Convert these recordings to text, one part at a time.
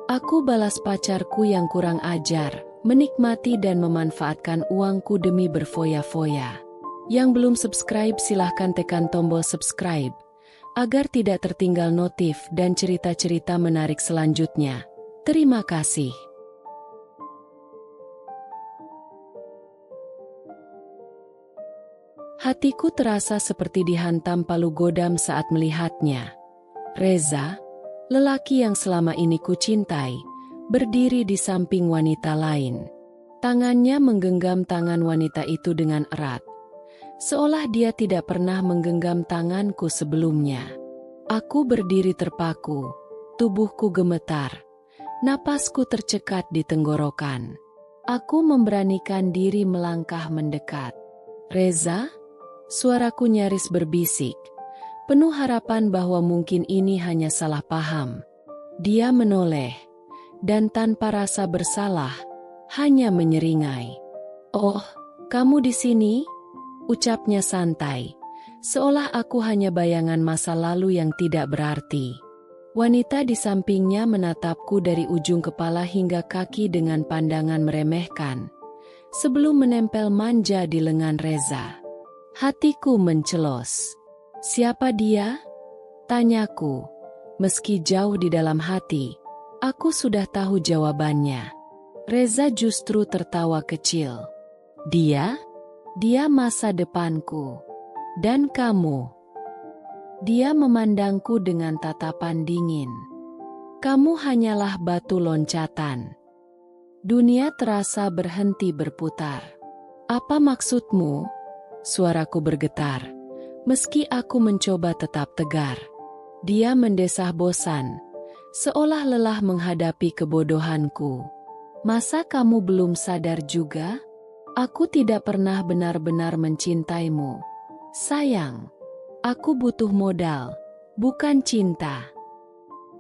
Aku balas pacarku yang kurang ajar, menikmati dan memanfaatkan uangku demi berfoya-foya. Yang belum subscribe silahkan tekan tombol subscribe, agar tidak tertinggal notif dan cerita-cerita menarik selanjutnya. Terima kasih. Hatiku terasa seperti dihantam palu godam saat melihatnya. Reza, lelaki yang selama ini kucintai, berdiri di samping wanita lain. Tangannya menggenggam tangan wanita itu dengan erat, seolah dia tidak pernah menggenggam tanganku sebelumnya. Aku berdiri terpaku, tubuhku gemetar, napasku tercekat di tenggorokan. Aku memberanikan diri melangkah mendekat. Reza? Suaraku nyaris berbisik, penuh harapan bahwa mungkin ini hanya salah paham. Dia menoleh, dan tanpa rasa bersalah, hanya menyeringai. "Oh, kamu di sini?" ucapnya santai, seolah aku hanya bayangan masa lalu yang tidak berarti. Wanita di sampingnya menatapku dari ujung kepala hingga kaki dengan pandangan meremehkan, sebelum menempel manja di lengan Reza. Hatiku mencelos. "Siapa dia?" tanyaku. Meski jauh di dalam hati, aku sudah tahu jawabannya. Reza justru tertawa kecil. "Dia? Dia masa depanku. Dan kamu?" Dia memandangku dengan tatapan dingin. "Kamu hanyalah batu loncatan." Dunia terasa berhenti berputar. "Apa maksudmu?" Suaraku bergetar, meski aku mencoba tetap tegar. Dia mendesah bosan, seolah lelah menghadapi kebodohanku. "Masa kamu belum sadar juga? Aku tidak pernah benar-benar mencintaimu. Sayang, aku butuh modal, bukan cinta."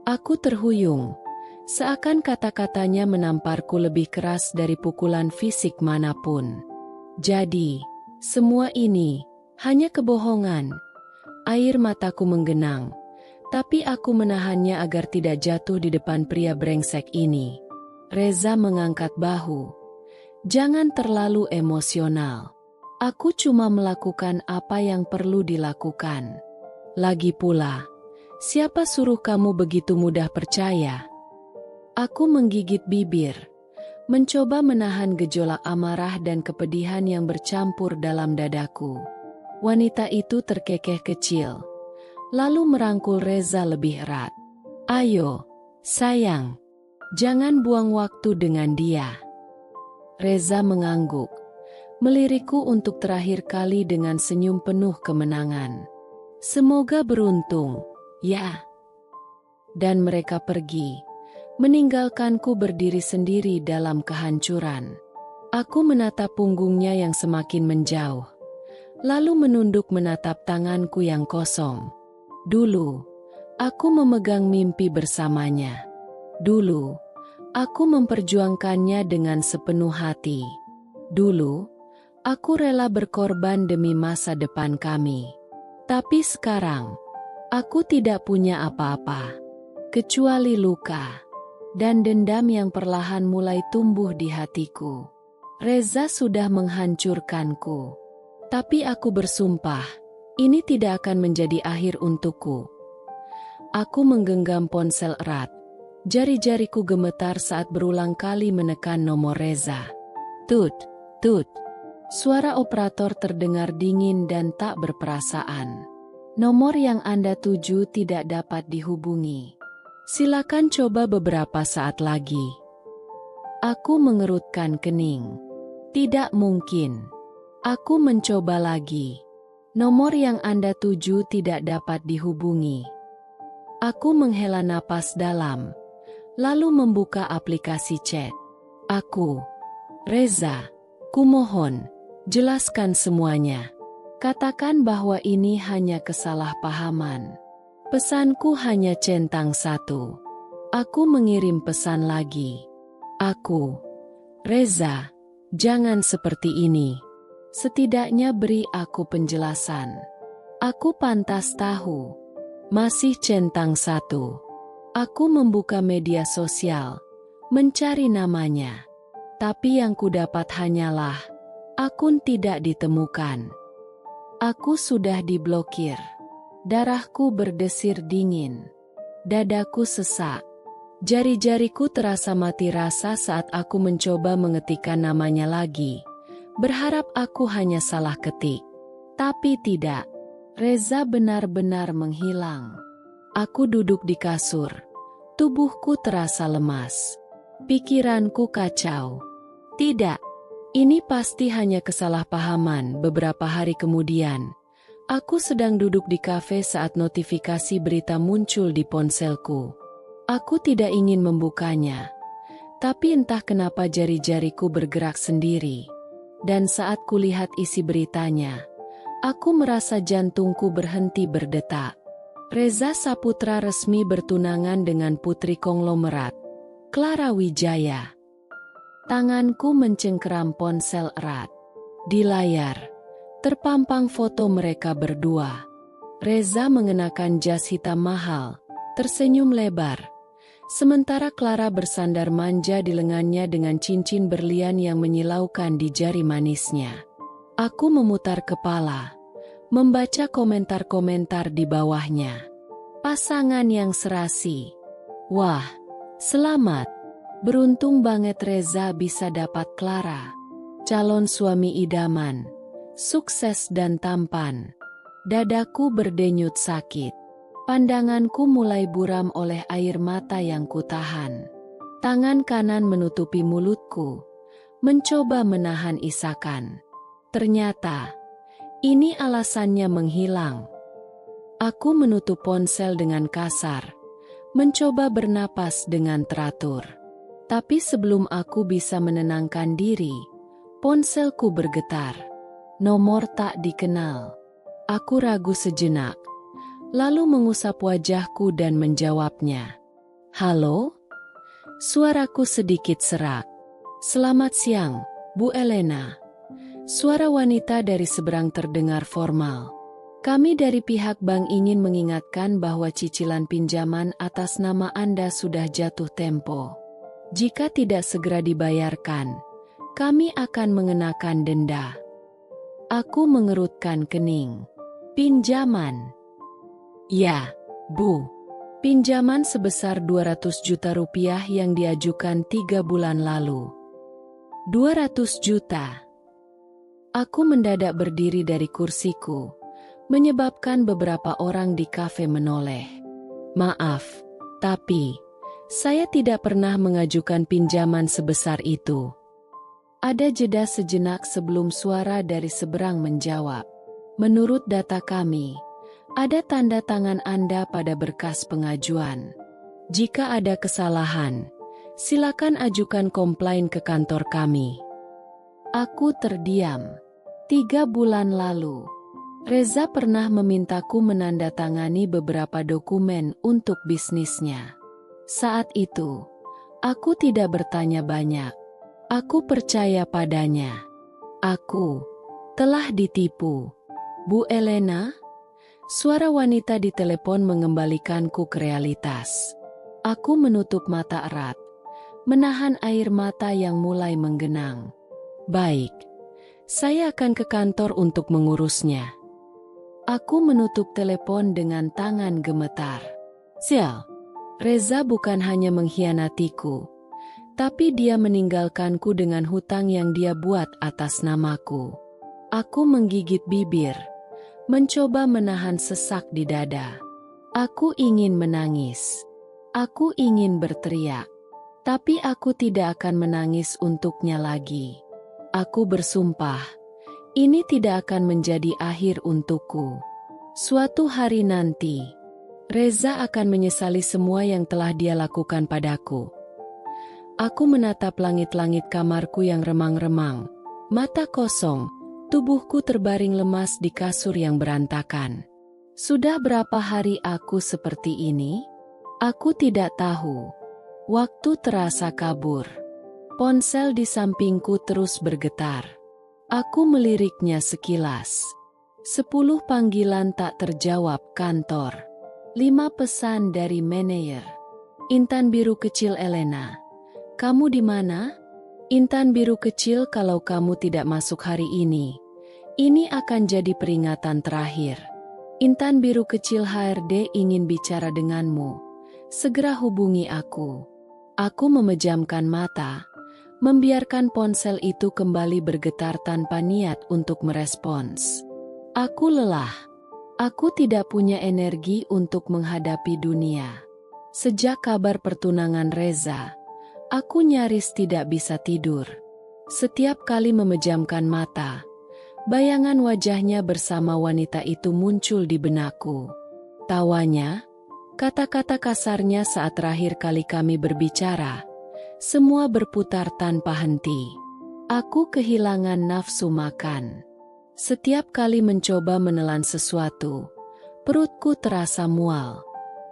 Aku terhuyung, seakan kata-katanya menamparku lebih keras dari pukulan fisik manapun. Jadi, semua ini hanya kebohongan. Air mataku menggenang, tapi aku menahannya agar tidak jatuh di depan pria brengsek ini. Reza mengangkat bahu. "Jangan terlalu emosional. Aku cuma melakukan apa yang perlu dilakukan. Lagi pula, siapa suruh kamu begitu mudah percaya?" Aku menggigit bibir, mencoba menahan gejolak amarah dan kepedihan yang bercampur dalam dadaku. Wanita itu terkekeh kecil, lalu merangkul Reza lebih erat. "Ayo, sayang, jangan buang waktu dengan dia." Reza mengangguk, melirikku untuk terakhir kali dengan senyum penuh kemenangan. "Semoga beruntung, ya." Dan mereka pergi, meninggalkanku berdiri sendiri dalam kehancuran. Aku menatap punggungnya yang semakin menjauh, lalu menunduk menatap tanganku yang kosong. Dulu, aku memegang mimpi bersamanya. Dulu, aku memperjuangkannya dengan sepenuh hati. Dulu, aku rela berkorban demi masa depan kami. Tapi sekarang, aku tidak punya apa-apa, kecuali luka dan dendam yang perlahan mulai tumbuh di hatiku. Reza sudah menghancurkanku, tapi aku bersumpah, ini tidak akan menjadi akhir untukku. Aku menggenggam ponsel erat, jari-jariku gemetar saat berulang kali menekan nomor Reza. Tut, tut. Suara operator terdengar dingin dan tak berperasaan. "Nomor yang Anda tuju tidak dapat dihubungi. Silakan coba beberapa saat lagi." Aku mengerutkan kening. Tidak mungkin. Aku mencoba lagi. "Nomor yang Anda tuju tidak dapat dihubungi." Aku menghela napas dalam, lalu membuka aplikasi chat. Reza, kumohon, jelaskan semuanya. Katakan bahwa ini hanya kesalahpahaman. Pesanku hanya centang satu. Aku mengirim pesan lagi. Reza, jangan seperti ini. Setidaknya beri aku penjelasan. Aku pantas tahu. Masih centang satu. Aku membuka media sosial, mencari namanya. Tapi yang kudapat hanyalah akun tidak ditemukan. Aku sudah diblokir. Darahku berdesir dingin. Dadaku sesak. Jari-jariku terasa mati rasa saat aku mencoba mengetikkan namanya lagi. Berharap aku hanya salah ketik. Tapi tidak. Reza benar-benar menghilang. Aku duduk di kasur. Tubuhku terasa lemas. Pikiranku kacau. Tidak. Ini pasti hanya kesalahpahaman. Beberapa hari kemudian, aku sedang duduk di kafe saat notifikasi berita muncul di ponselku. Aku tidak ingin membukanya. Tapi entah kenapa jari-jariku bergerak sendiri. Dan saat kulihat isi beritanya, aku merasa jantungku berhenti berdetak. Reza Saputra resmi bertunangan dengan putri konglomerat, Clara Wijaya. Tanganku mencengkeram ponsel erat. Di layar, terpampang foto mereka berdua. Reza mengenakan jas hitam mahal, tersenyum lebar. Sementara Clara bersandar manja di lengannya dengan cincin berlian yang menyilaukan di jari manisnya. Aku memutar kepala, membaca komentar-komentar di bawahnya. Pasangan yang serasi. Wah, selamat. Beruntung banget Reza bisa dapat Clara. Calon suami idaman. Sukses dan tampan. Dadaku berdenyut sakit. Pandanganku mulai buram oleh air mata yang kutahan. Tangan kanan menutupi mulutku, mencoba menahan isakan. Ternyata, ini alasannya menghilang. Aku menutup ponsel dengan kasar, mencoba bernapas dengan teratur. Tapi sebelum aku bisa menenangkan diri, ponselku bergetar. Nomor tak dikenal. Aku ragu sejenak. Lalu mengusap wajahku dan menjawabnya. Halo? Suaraku sedikit serak. Selamat siang, Bu Elena. Suara wanita dari seberang terdengar formal. Kami dari pihak bank ingin mengingatkan bahwa cicilan pinjaman atas nama Anda sudah jatuh tempo. Jika tidak segera dibayarkan, kami akan mengenakan denda. Aku mengerutkan kening. Pinjaman. Ya, Bu. Pinjaman sebesar 200 juta rupiah yang diajukan 3 bulan lalu. 200 juta. Aku mendadak berdiri dari kursiku, menyebabkan beberapa orang di kafe menoleh. Maaf, tapi saya tidak pernah mengajukan pinjaman sebesar itu. Ada jeda sejenak sebelum suara dari seberang menjawab. Menurut data kami, ada tanda tangan Anda pada berkas pengajuan. Jika ada kesalahan, silakan ajukan komplain ke kantor kami. Aku terdiam. 3 bulan lalu, Reza pernah memintaku menandatangani beberapa dokumen untuk bisnisnya. Saat itu, aku tidak bertanya banyak. Aku percaya padanya. Aku telah ditipu. Bu Elena? Suara wanita di telepon mengembalikanku ke realitas. Aku menutup mata erat, menahan air mata yang mulai menggenang. Baik, saya akan ke kantor untuk mengurusnya. Aku menutup telepon dengan tangan gemetar. Sial, Reza bukan hanya mengkhianatiku, tapi dia meninggalkanku dengan hutang yang dia buat atas namaku. Aku menggigit bibir, mencoba menahan sesak di dada. Aku ingin menangis. Aku ingin berteriak. Tapi aku tidak akan menangis untuknya lagi. Aku bersumpah, ini tidak akan menjadi akhir untukku. Suatu hari nanti, Reza akan menyesali semua yang telah dia lakukan padaku. Aku menatap langit-langit kamarku yang remang-remang. Mata kosong, tubuhku terbaring lemas di kasur yang berantakan. Sudah berapa hari aku seperti ini? Aku tidak tahu. Waktu terasa kabur. Ponsel di sampingku terus bergetar. Aku meliriknya sekilas. 10 panggilan tak terjawab kantor. 5 pesan dari manajer. Intan biru kecil Elena, kamu di mana? Intan biru kecil, kalau kamu tidak masuk hari ini akan jadi peringatan terakhir. Intan biru kecil, HRD ingin bicara denganmu. Segera hubungi aku. Aku memejamkan mata, membiarkan ponsel itu kembali bergetar tanpa niat untuk merespons. Aku lelah. Aku tidak punya energi untuk menghadapi dunia. Sejak kabar pertunangan Reza, aku nyaris tidak bisa tidur. Setiap kali memejamkan mata, bayangan wajahnya bersama wanita itu muncul di benakku. Tawanya, kata-kata kasarnya saat terakhir kali kami berbicara, semua berputar tanpa henti. Aku kehilangan nafsu makan. Setiap kali mencoba menelan sesuatu, perutku terasa mual.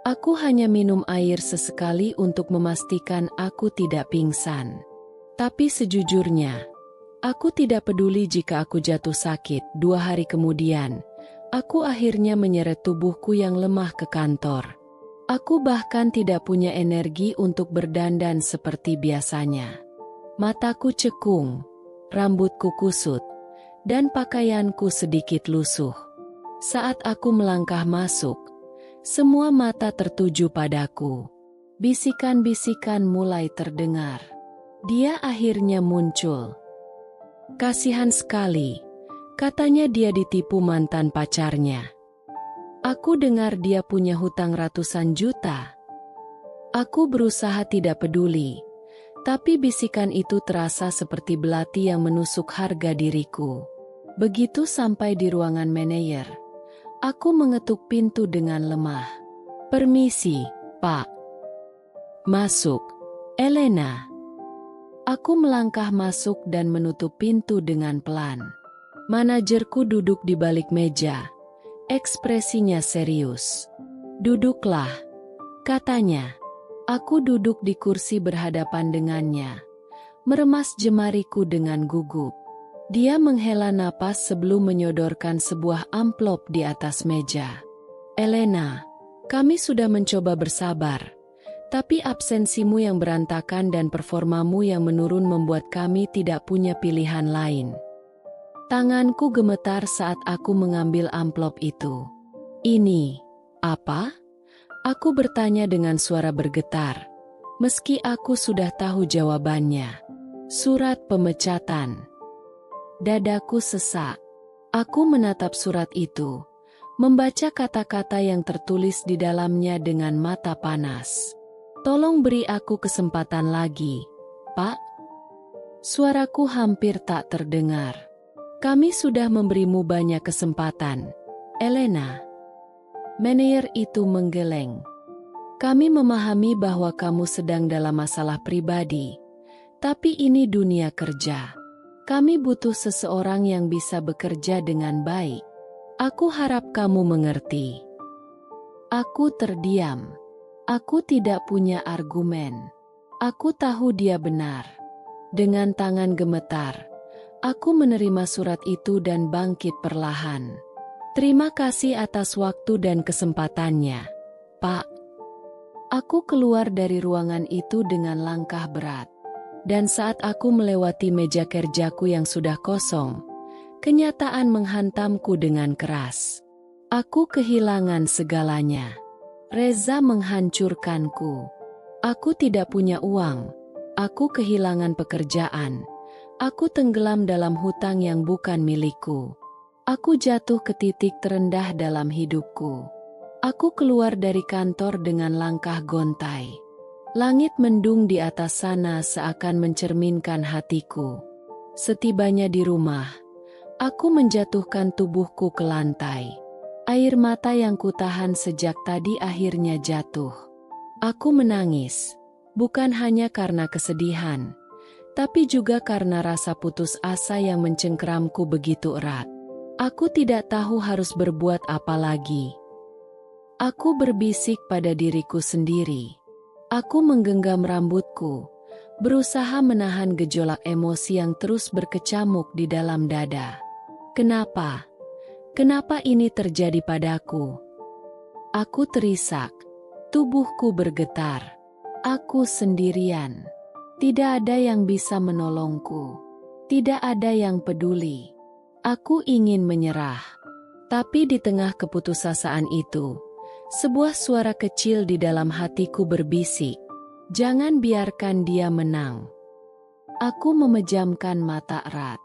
Aku hanya minum air sesekali untuk memastikan aku tidak pingsan. Tapi sejujurnya, aku tidak peduli jika aku jatuh sakit. 2 hari kemudian, aku akhirnya menyeret tubuhku yang lemah ke kantor. Aku bahkan tidak punya energi untuk berdandan seperti biasanya. Mataku cekung, rambutku kusut, dan pakaianku sedikit lusuh. Saat aku melangkah masuk, semua mata tertuju padaku. Bisikan-bisikan mulai terdengar. Dia akhirnya muncul. Kasihan sekali, katanya dia ditipu mantan pacarnya. Aku dengar dia punya hutang ratusan juta. Aku berusaha tidak peduli, tapi bisikan itu terasa seperti belati yang menusuk harga diriku. Begitu sampai di ruangan manajer, aku mengetuk pintu dengan lemah. "Permisi, Pak." "Masuk, Elena." Aku melangkah masuk dan menutup pintu dengan pelan. Manajerku duduk di balik meja. Ekspresinya serius. "Duduklah," katanya. Aku duduk di kursi berhadapan dengannya, meremas jemariku dengan gugup. Dia menghela napas sebelum menyodorkan sebuah amplop di atas meja. "Elena, kami sudah mencoba bersabar, tapi absensimu yang berantakan dan performamu yang menurun membuat kami tidak punya pilihan lain." Tanganku gemetar saat aku mengambil amplop itu. "Ini apa?" Aku bertanya dengan suara bergetar, meski aku sudah tahu jawabannya. "Surat pemecatan." Dadaku sesak. Aku menatap surat itu, membaca kata-kata yang tertulis di dalamnya dengan mata panas. "Tolong beri aku kesempatan lagi, Pak." Suaraku hampir tak terdengar. "Kami sudah memberimu banyak kesempatan, Elena." Manajer itu menggeleng. "Kami memahami bahwa kamu sedang dalam masalah pribadi, tapi ini dunia kerja. Kami butuh seseorang yang bisa bekerja dengan baik. Aku harap kamu mengerti." Aku terdiam. Aku tidak punya argumen. Aku tahu dia benar. Dengan tangan gemetar, aku menerima surat itu dan bangkit perlahan. "Terima kasih atas waktu dan kesempatannya, Pak." Aku keluar dari ruangan itu dengan langkah berat. Dan saat aku melewati meja kerjaku yang sudah kosong, kenyataan menghantamku dengan keras. Aku kehilangan segalanya. Reza menghancurkanku. Aku tidak punya uang. Aku kehilangan pekerjaan. Aku tenggelam dalam hutang yang bukan milikku. Aku jatuh ke titik terendah dalam hidupku. Aku keluar dari kantor dengan langkah gontai. Langit mendung di atas sana seakan mencerminkan hatiku. Setibanya di rumah, aku menjatuhkan tubuhku ke lantai. Air mata yang kutahan sejak tadi akhirnya jatuh. Aku menangis, bukan hanya karena kesedihan, tapi juga karena rasa putus asa yang mencengkeramku begitu erat. Aku tidak tahu harus berbuat apa lagi. Aku berbisik pada diriku sendiri. Aku menggenggam rambutku, berusaha menahan gejolak emosi yang terus berkecamuk di dalam dada. Kenapa? Kenapa ini terjadi padaku? Aku terisak, tubuhku bergetar. Aku sendirian. Tidak ada yang bisa menolongku. Tidak ada yang peduli. Aku ingin menyerah. Tapi di tengah keputusasaan itu, sebuah suara kecil di dalam hatiku berbisik, "Jangan biarkan dia menang." Aku memejamkan mata erat.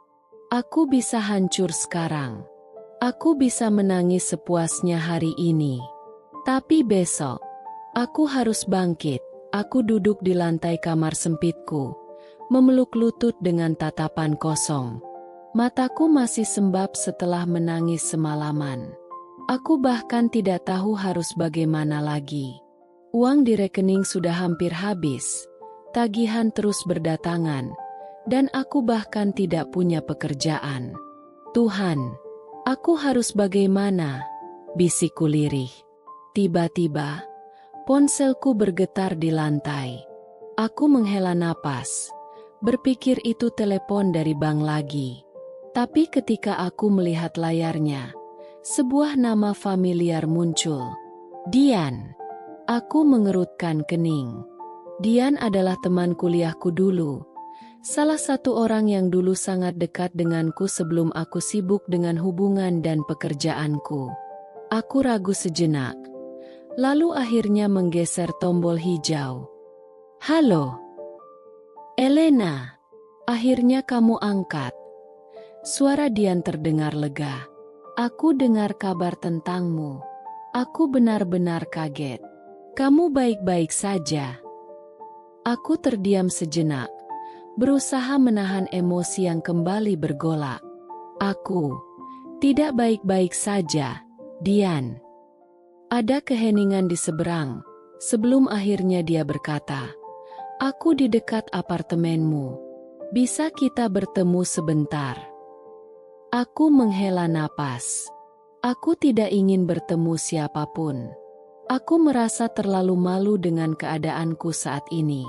Aku bisa hancur sekarang. Aku bisa menangis sepuasnya hari ini. Tapi besok, aku harus bangkit. Aku duduk di lantai kamar sempitku, memeluk lutut dengan tatapan kosong. Mataku masih sembab setelah menangis semalaman. Aku bahkan tidak tahu harus bagaimana lagi. Uang di rekening sudah hampir habis, tagihan terus berdatangan, dan aku bahkan tidak punya pekerjaan. "Tuhan, aku harus bagaimana?" bisikku lirih. Tiba-tiba, ponselku bergetar di lantai. Aku menghela napas, berpikir itu telepon dari bank lagi. Tapi ketika aku melihat layarnya, sebuah nama familiar muncul. Dian. Aku mengerutkan kening. Dian adalah teman kuliahku dulu. Salah satu orang yang dulu sangat dekat denganku sebelum aku sibuk dengan hubungan dan pekerjaanku. Aku ragu sejenak. Lalu akhirnya menggeser tombol hijau. "Halo, Elena." Akhirnya kamu angkat. Suara Dian terdengar lega. "Aku dengar kabar tentangmu. Aku benar-benar kaget. Kamu baik-baik saja?" Aku terdiam sejenak, berusaha menahan emosi yang kembali bergolak. "Aku tidak baik-baik saja, Dian." Ada keheningan di seberang, sebelum akhirnya dia berkata, "Aku di dekat apartemenmu. Bisa kita bertemu sebentar?" Aku menghela napas. Aku tidak ingin bertemu siapapun. Aku merasa terlalu malu dengan keadaanku saat ini.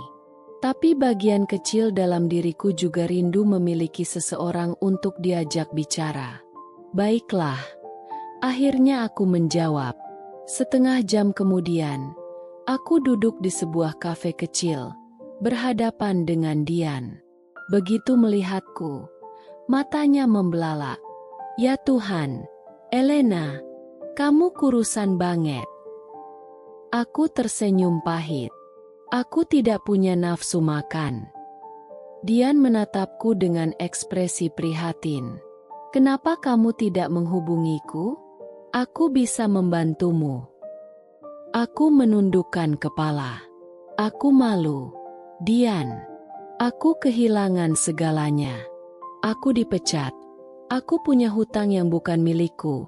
Tapi bagian kecil dalam diriku juga rindu memiliki seseorang untuk diajak bicara. "Baiklah." Akhirnya aku menjawab. Setengah jam kemudian, aku duduk di sebuah kafe kecil, berhadapan dengan Dian. Begitu melihatku, matanya membelalak. "Ya Tuhan, Elena, kamu kurusan banget." Aku tersenyum pahit. Aku tidak punya nafsu makan. Dian menatapku dengan ekspresi prihatin. "Kenapa kamu tidak menghubungiku? Aku bisa membantumu." Aku menundukkan kepala. Aku malu. "Dian, aku kehilangan segalanya. Aku dipecat. Aku punya hutang yang bukan milikku.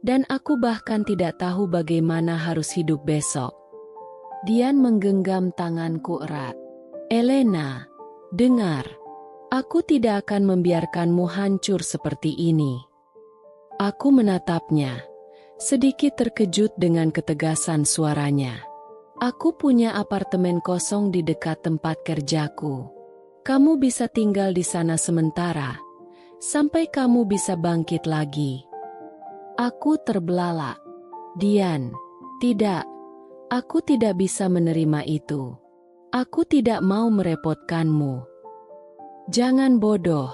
Dan aku bahkan tidak tahu bagaimana harus hidup besok." Dian menggenggam tanganku erat. "Elena, dengar. Aku tidak akan membiarkanmu hancur seperti ini." Aku menatapnya, sedikit terkejut dengan ketegasan suaranya. "Aku punya apartemen kosong di dekat tempat kerjaku. Kamu bisa tinggal di sana sementara, sampai kamu bisa bangkit lagi." Aku terbelalak. "Dian, tidak. Aku tidak bisa menerima itu. Aku tidak mau merepotkanmu." "Jangan bodoh."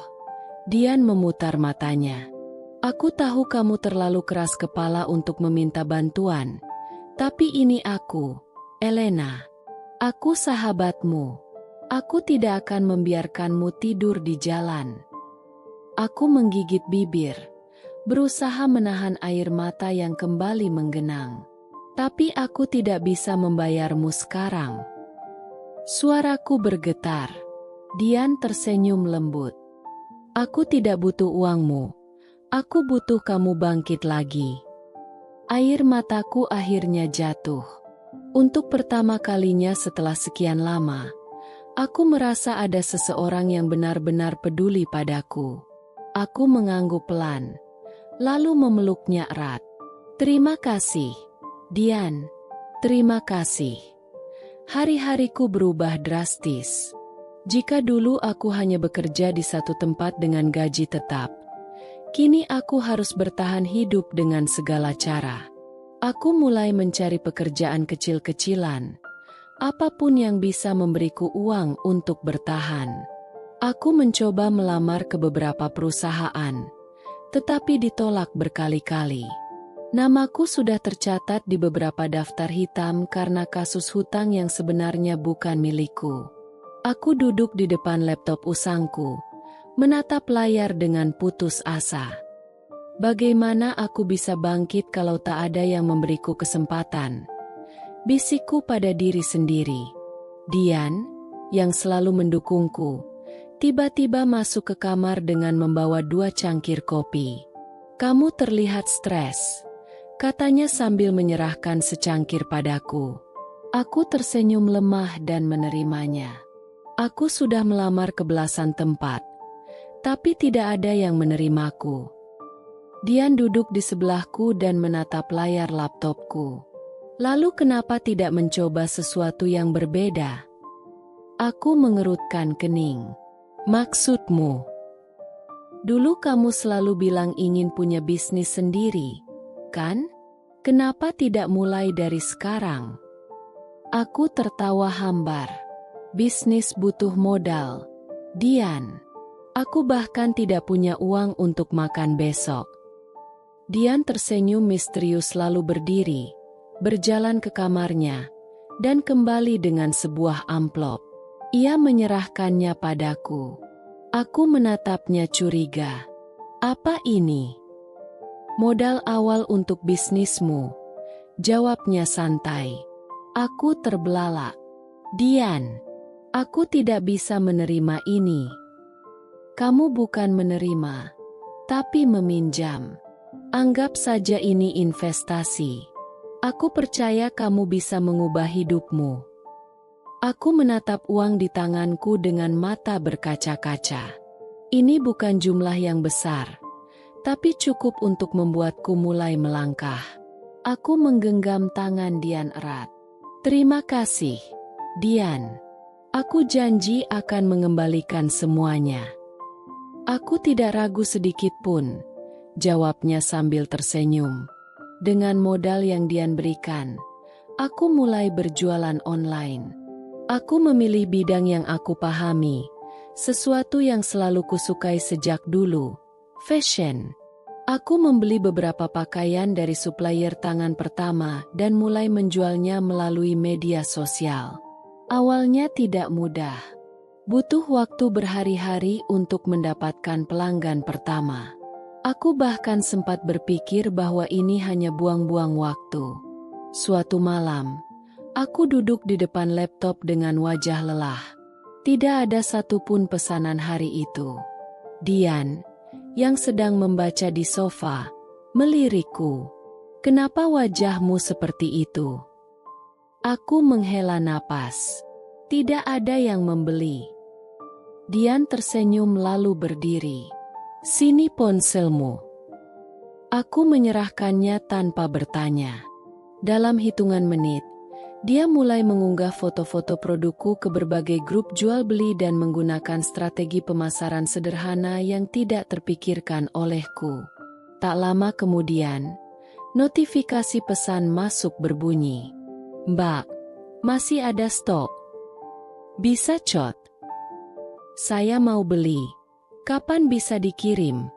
Dian memutar matanya. "Aku tahu kamu terlalu keras kepala untuk meminta bantuan. Tapi ini aku, Elena. Aku sahabatmu. Aku tidak akan membiarkanmu tidur di jalan." Aku menggigit bibir, berusaha menahan air mata yang kembali menggenang. "Tapi aku tidak bisa membayarmu sekarang." Suaraku bergetar. Dian tersenyum lembut. "Aku tidak butuh uangmu. Aku butuh kamu bangkit lagi." Air mataku akhirnya jatuh. Untuk pertama kalinya setelah sekian lama, aku merasa ada seseorang yang benar-benar peduli padaku. Aku mengangguk pelan, lalu memeluknya erat. "Terima kasih, Dian. Terima kasih." Hari-hariku berubah drastis. Jika dulu aku hanya bekerja di satu tempat dengan gaji tetap, kini aku harus bertahan hidup dengan segala cara. Aku mulai mencari pekerjaan kecil-kecilan, Apapun yang bisa memberiku uang untuk bertahan. Aku mencoba melamar ke beberapa perusahaan, tetapi ditolak berkali-kali. Namaku sudah tercatat di beberapa daftar hitam karena kasus hutang yang sebenarnya bukan milikku. Aku duduk di depan laptop usangku, menatap layar dengan putus asa. Bagaimana aku bisa bangkit kalau tak ada yang memberiku kesempatan? Bisikku pada diri sendiri. Dian, yang selalu mendukungku, tiba-tiba masuk ke kamar dengan membawa 2 cangkir kopi. "Kamu terlihat stres," katanya sambil menyerahkan secangkir padaku. Aku tersenyum lemah dan menerimanya. Aku sudah melamar ke belasan tempat, tapi tidak ada yang menerimaku. Dian duduk di sebelahku dan menatap layar laptopku. "Lalu kenapa tidak mencoba sesuatu yang berbeda?" Aku mengerutkan kening. "Maksudmu? Dulu kamu selalu bilang ingin punya bisnis sendiri, kan? Kenapa tidak mulai dari sekarang?" Aku tertawa hambar. "Bisnis butuh modal, Dian. Aku bahkan tidak punya uang untuk makan besok." Dian tersenyum misterius lalu berdiri, berjalan ke kamarnya, dan kembali dengan sebuah amplop. Ia menyerahkannya padaku. Aku menatapnya curiga. "Apa ini?" "Modal awal untuk bisnismu," jawabnya santai. Aku terbelalak. "Dian, aku tidak bisa menerima ini." "Kamu bukan menerima, tapi meminjam. Anggap saja ini investasi. Aku percaya kamu bisa mengubah hidupmu." Aku menatap uang di tanganku dengan mata berkaca-kaca. Ini bukan jumlah yang besar, tapi cukup untuk membuatku mulai melangkah. Aku menggenggam tangan Dian erat. "Terima kasih, Dian. Aku janji akan mengembalikan semuanya." "Aku tidak ragu sedikit pun," jawabnya sambil tersenyum. Dengan modal yang Dian berikan, aku mulai berjualan online. Aku memilih bidang yang aku pahami, sesuatu yang selalu kusukai sejak dulu, fashion. Aku membeli beberapa pakaian dari supplier tangan pertama dan mulai menjualnya melalui media sosial. Awalnya tidak mudah. Butuh waktu berhari-hari untuk mendapatkan pelanggan pertama. Aku bahkan sempat berpikir bahwa ini hanya buang-buang waktu. Suatu malam, aku duduk di depan laptop dengan wajah lelah. Tidak ada satupun pesanan hari itu. Dian, yang sedang membaca di sofa, melirikku. "Kenapa wajahmu seperti itu?" Aku menghela napas. Tidak ada yang membeli. Dian tersenyum lalu berdiri. "Sini ponselmu." Aku menyerahkannya tanpa bertanya. Dalam hitungan menit, dia mulai mengunggah foto-foto produkku ke berbagai grup jual beli dan menggunakan strategi pemasaran sederhana yang tidak terpikirkan olehku. Tak lama kemudian, notifikasi pesan masuk berbunyi. "Mbak, masih ada stok. Bisa chat. Saya mau beli. Kapan bisa dikirim?"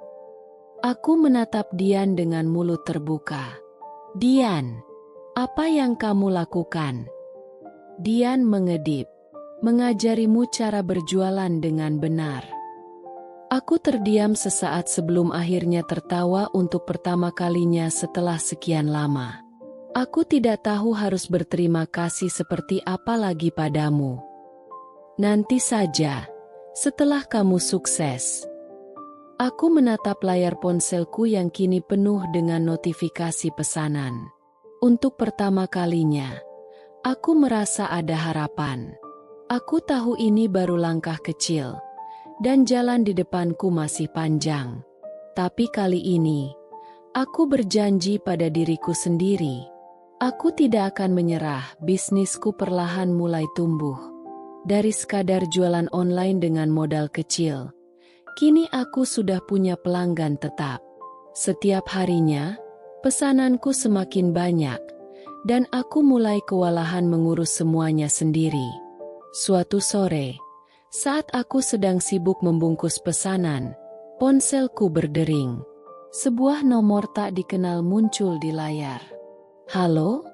Aku menatap Dian dengan mulut terbuka. "Dian, apa yang kamu lakukan?" Dian mengedip. "Mengajarimu cara berjualan dengan benar." Aku terdiam sesaat sebelum akhirnya tertawa untuk pertama kalinya setelah sekian lama. "Aku tidak tahu harus berterima kasih seperti apa lagi padamu. Nanti saja, setelah kamu sukses." Aku menatap layar ponselku yang kini penuh dengan notifikasi pesanan. Untuk pertama kalinya, aku merasa ada harapan. Aku tahu ini baru langkah kecil, dan jalan di depanku masih panjang. Tapi kali ini, aku berjanji pada diriku sendiri. Aku tidak akan menyerah. Bisnisku perlahan mulai tumbuh. Dari sekadar jualan online dengan modal kecil, kini aku sudah punya pelanggan tetap. Setiap harinya, pesananku semakin banyak, dan aku mulai kewalahan mengurus semuanya sendiri. Suatu sore, saat aku sedang sibuk membungkus pesanan, ponselku berdering. Sebuah nomor tak dikenal muncul di layar. "Halo?"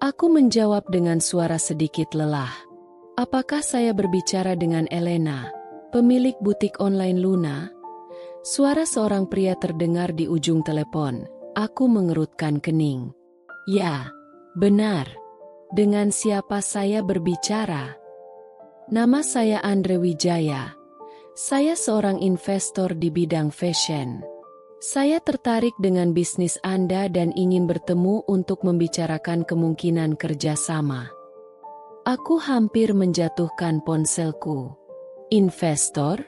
Aku menjawab dengan suara sedikit lelah. "Apakah saya berbicara dengan Elena, pemilik butik online Luna?" Suara seorang pria terdengar di ujung telepon. Aku mengerutkan kening. "Ya, benar. Dengan siapa saya berbicara?" "Nama saya Andre Wijaya. Saya seorang investor di bidang fashion. Saya tertarik dengan bisnis Anda dan ingin bertemu untuk membicarakan kemungkinan kerjasama." Aku hampir menjatuhkan ponselku. Investor?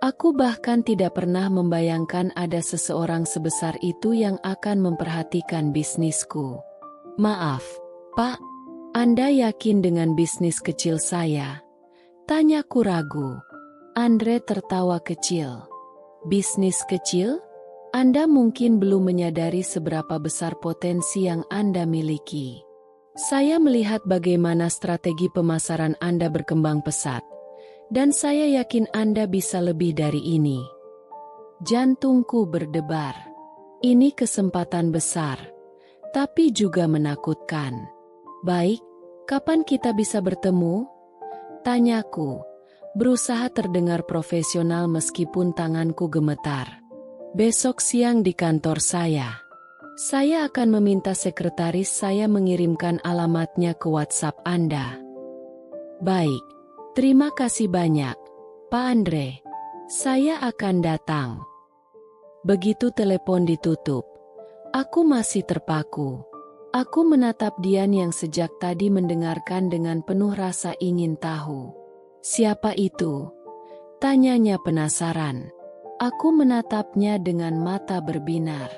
Aku bahkan tidak pernah membayangkan ada seseorang sebesar itu yang akan memperhatikan bisnisku. "Maaf, Pak, Anda yakin dengan bisnis kecil saya?" Tanyaku ragu. Andre tertawa kecil. "Bisnis kecil? Anda mungkin belum menyadari seberapa besar potensi yang Anda miliki. Saya melihat bagaimana strategi pemasaran Anda berkembang pesat. Dan saya yakin Anda bisa lebih dari ini." Jantungku berdebar. Ini kesempatan besar, tapi juga menakutkan. "Baik, kapan kita bisa bertemu?" Tanyaku, berusaha terdengar profesional meskipun tanganku gemetar. "Besok siang di kantor saya. Saya akan meminta sekretaris saya mengirimkan alamatnya ke WhatsApp Anda." "Baik. Terima kasih banyak, Pak Andre. Saya akan datang." Begitu telepon ditutup, aku masih terpaku. Aku menatap Dian yang sejak tadi mendengarkan dengan penuh rasa ingin tahu. "Siapa itu?" tanyanya penasaran. Aku menatapnya dengan mata berbinar.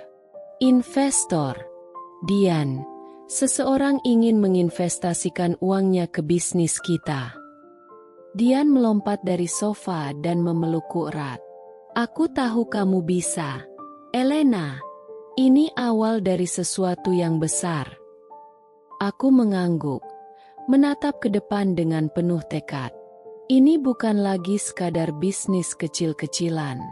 "Investor, Dian. Seseorang ingin menginvestasikan uangnya ke bisnis kita." Dian melompat dari sofa dan memelukku erat. "Aku tahu kamu bisa, Elena. Ini awal dari sesuatu yang besar." Aku mengangguk, menatap ke depan dengan penuh tekad. Ini bukan lagi sekadar bisnis kecil-kecilan.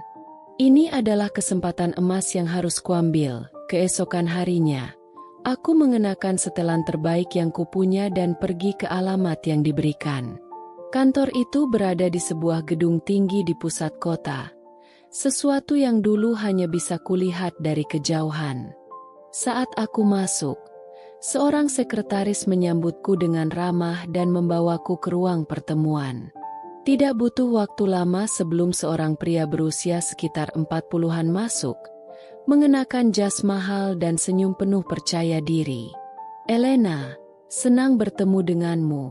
Ini adalah kesempatan emas yang harus kuambil. Keesokan harinya, aku mengenakan setelan terbaik yang kupunya dan pergi ke alamat yang diberikan. Kantor itu berada di sebuah gedung tinggi di pusat kota, sesuatu yang dulu hanya bisa kulihat dari kejauhan. Saat aku masuk, seorang sekretaris menyambutku dengan ramah dan membawaku ke ruang pertemuan. Tidak butuh waktu lama sebelum seorang pria berusia sekitar 40-an masuk, mengenakan jas mahal dan senyum penuh percaya diri. "Elena, senang bertemu denganmu,"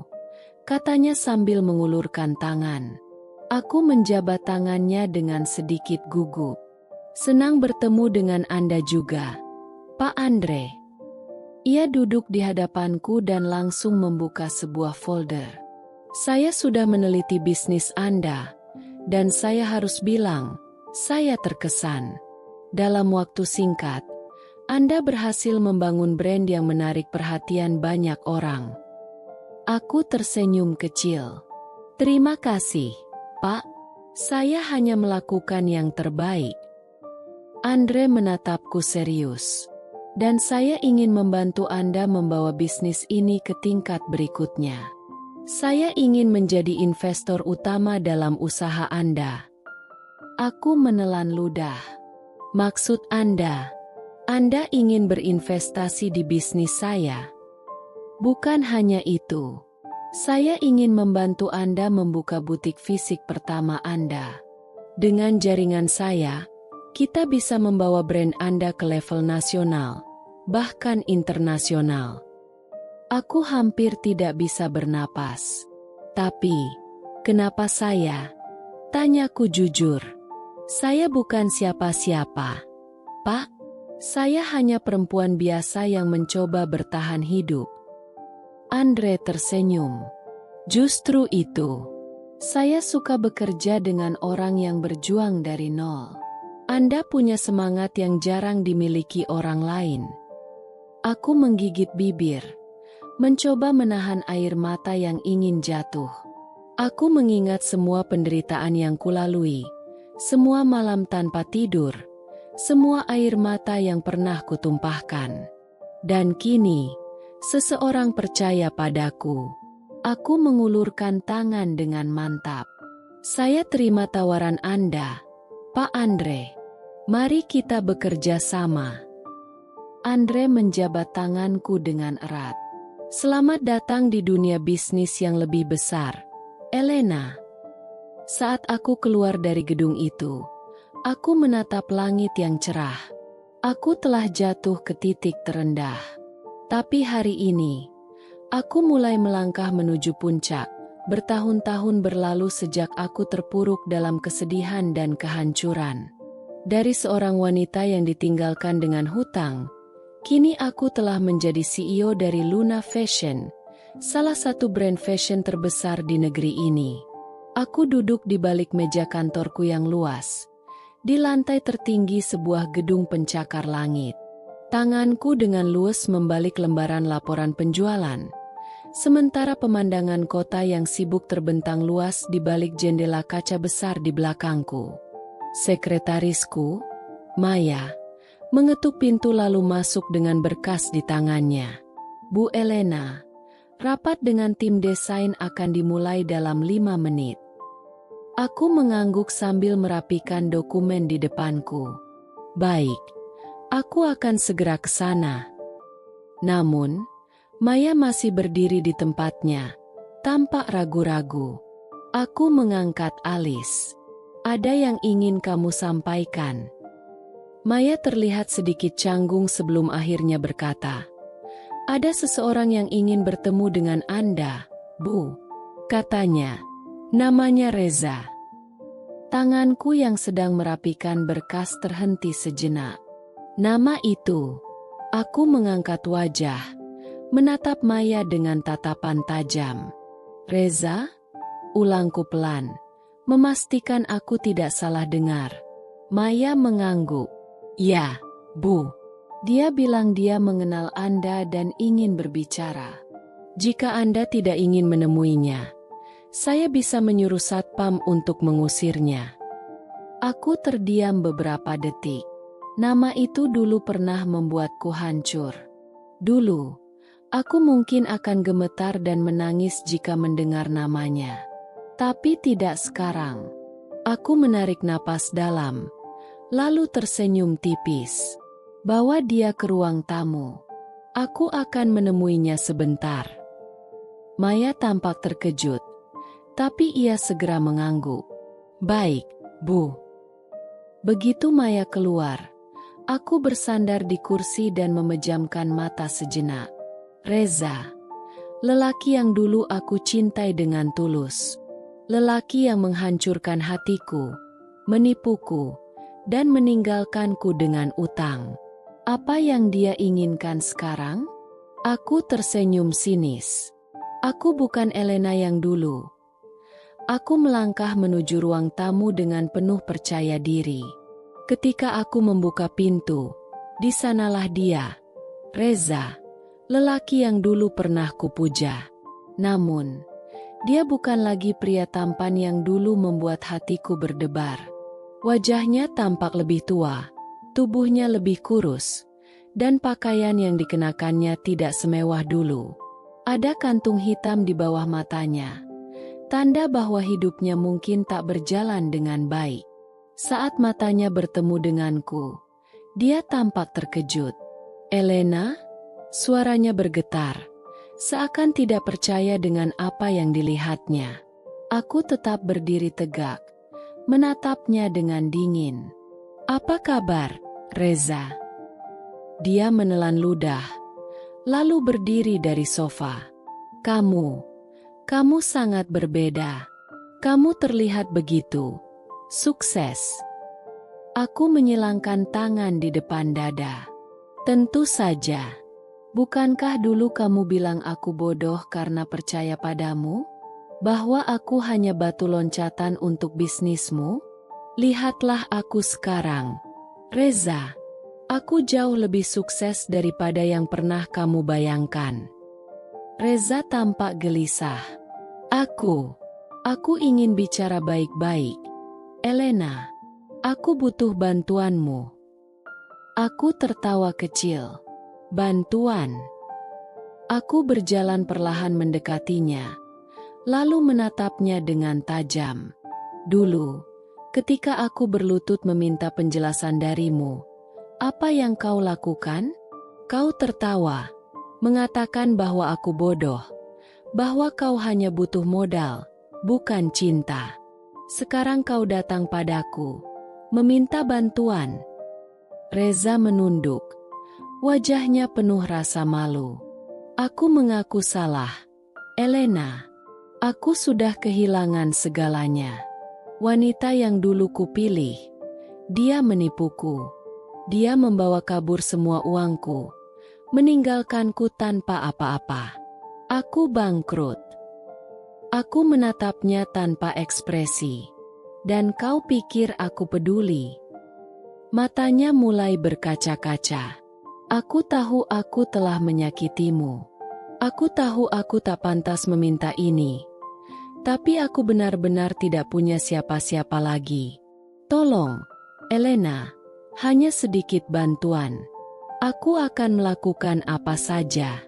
katanya sambil mengulurkan tangan. Aku menjabat tangannya dengan sedikit gugup. "Senang bertemu dengan Anda juga, Pak Andre." Ia duduk di hadapanku dan langsung membuka sebuah folder. "Saya sudah meneliti bisnis Anda, dan saya harus bilang, saya terkesan. Dalam waktu singkat, Anda berhasil membangun brand yang menarik perhatian banyak orang." Aku tersenyum kecil. "Terima kasih, Pak. Saya hanya melakukan yang terbaik." Andre menatapku serius. "Dan saya ingin membantu Anda membawa bisnis ini ke tingkat berikutnya. Saya ingin menjadi investor utama dalam usaha Anda." Aku menelan ludah. "Maksud Anda ingin berinvestasi di bisnis saya?" "Bukan hanya itu. Saya ingin membantu Anda membuka butik fisik pertama Anda. Dengan jaringan saya, kita bisa membawa brand Anda ke level nasional, bahkan internasional." Aku hampir tidak bisa bernapas. "Tapi, kenapa saya?" tanyaku jujur. "Saya bukan siapa-siapa, Pak. Saya hanya perempuan biasa yang mencoba bertahan hidup." Andre tersenyum. "Justru itu. Saya suka bekerja dengan orang yang berjuang dari nol. Anda punya semangat yang jarang dimiliki orang lain." Aku menggigit bibir. mencoba menahan air mata yang ingin jatuh. Aku mengingat semua penderitaan yang kulalui, semua malam tanpa tidur, semua air mata yang pernah kutumpahkan. Dan kini, seseorang percaya padaku. Aku mengulurkan tangan dengan mantap. Saya terima tawaran Anda, Pak Andre. Mari kita bekerja sama. Andre menjabat tanganku dengan erat. Selamat datang di dunia bisnis yang lebih besar, Elena. Saat aku keluar dari gedung itu, aku menatap langit yang cerah. Aku telah jatuh ke titik terendah. Tapi hari ini, aku mulai melangkah menuju puncak. Bertahun-tahun berlalu sejak aku terpuruk dalam kesedihan dan kehancuran. Dari seorang wanita yang ditinggalkan dengan hutang, kini aku telah menjadi CEO dari Luna Fashion, salah satu brand fashion terbesar di negeri ini. Aku duduk di balik meja kantorku yang luas, di lantai tertinggi sebuah gedung pencakar langit. Tanganku dengan luwes membalik lembaran laporan penjualan, sementara pemandangan kota yang sibuk terbentang luas di balik jendela kaca besar di belakangku. Sekretarisku, Maya, mengetuk pintu lalu masuk dengan berkas di tangannya. Bu Elena, rapat dengan tim desain akan dimulai dalam 5 menit. Aku mengangguk sambil merapikan dokumen di depanku. Baik, aku akan segera ke sana. Namun, Maya masih berdiri di tempatnya, tampak ragu-ragu. Aku mengangkat alis. Ada yang ingin kamu sampaikan? Maya terlihat sedikit canggung sebelum akhirnya berkata, ada seseorang yang ingin bertemu dengan Anda, Bu. Katanya, namanya Reza. Tanganku yang sedang merapikan berkas terhenti sejenak. Nama itu. Aku mengangkat wajah, menatap Maya dengan tatapan tajam. Reza? Ulangku pelan, memastikan aku tidak salah dengar. Maya mengangguk. Ya, Bu. Dia bilang dia mengenal Anda dan ingin berbicara. Jika Anda tidak ingin menemuinya, saya bisa menyuruh satpam untuk mengusirnya. Aku terdiam beberapa detik. Nama itu dulu pernah membuatku hancur. Dulu, aku mungkin akan gemetar dan menangis jika mendengar namanya. Tapi tidak sekarang. Aku menarik napas dalam, lalu tersenyum tipis. Bawa dia ke ruang tamu. Aku akan menemuinya sebentar. Maya tampak terkejut, tapi ia segera mengangguk. Baik, Bu. Begitu Maya keluar, aku bersandar di kursi dan memejamkan mata sejenak. Reza, lelaki yang dulu aku cintai dengan tulus. Lelaki yang menghancurkan hatiku, menipuku, dan meninggalkanku dengan utang. Apa yang dia inginkan sekarang? Aku tersenyum sinis. Aku bukan Elena yang dulu. Aku melangkah menuju ruang tamu dengan penuh percaya diri. Ketika aku membuka pintu, di sanalah dia, Reza, lelaki yang dulu pernah kupuja. Namun, dia bukan lagi pria tampan yang dulu membuat hatiku berdebar. Wajahnya tampak lebih tua, tubuhnya lebih kurus, dan pakaian yang dikenakannya tidak semewah dulu. Ada kantung hitam di bawah matanya, tanda bahwa hidupnya mungkin tak berjalan dengan baik. Saat matanya bertemu denganku, dia tampak terkejut. Elena? Suaranya bergetar, seakan tidak percaya dengan apa yang dilihatnya. Aku tetap berdiri tegak, menatapnya dengan dingin. Apa kabar, Reza? Dia menelan ludah, lalu berdiri dari sofa. Kamu sangat berbeda. Kamu terlihat begitu sukses. Aku menyilangkan tangan di depan dada. Tentu saja. Bukankah dulu kamu bilang aku bodoh karena percaya padamu? Bahwa aku hanya batu loncatan untuk bisnismu? Lihatlah aku sekarang, Reza. Aku jauh lebih sukses daripada yang pernah kamu bayangkan. Reza tampak gelisah. Aku ingin bicara baik-baik. Elena, aku butuh bantuanmu. Aku tertawa kecil. Bantuan? Aku berjalan perlahan mendekatinya, lalu menatapnya dengan tajam. Dulu, ketika aku berlutut meminta penjelasan darimu, apa yang kau lakukan? Kau tertawa, mengatakan bahwa aku bodoh, bahwa kau hanya butuh modal, bukan cinta. Sekarang kau datang padaku, meminta bantuan. Reza menunduk, wajahnya penuh rasa malu. Aku mengaku salah, Elena. Aku sudah kehilangan segalanya. Wanita yang dulu kupilih, dia menipuku. Dia membawa kabur semua uangku, meninggalkanku tanpa apa-apa. Aku bangkrut. Aku menatapnya tanpa ekspresi. Dan kau pikir aku peduli? Matanya mulai berkaca-kaca. Aku tahu aku telah menyakitimu. Aku tahu aku tak pantas meminta ini. Tapi aku benar-benar tidak punya siapa-siapa lagi. Tolong, Elena. Hanya sedikit bantuan. Aku akan melakukan apa saja.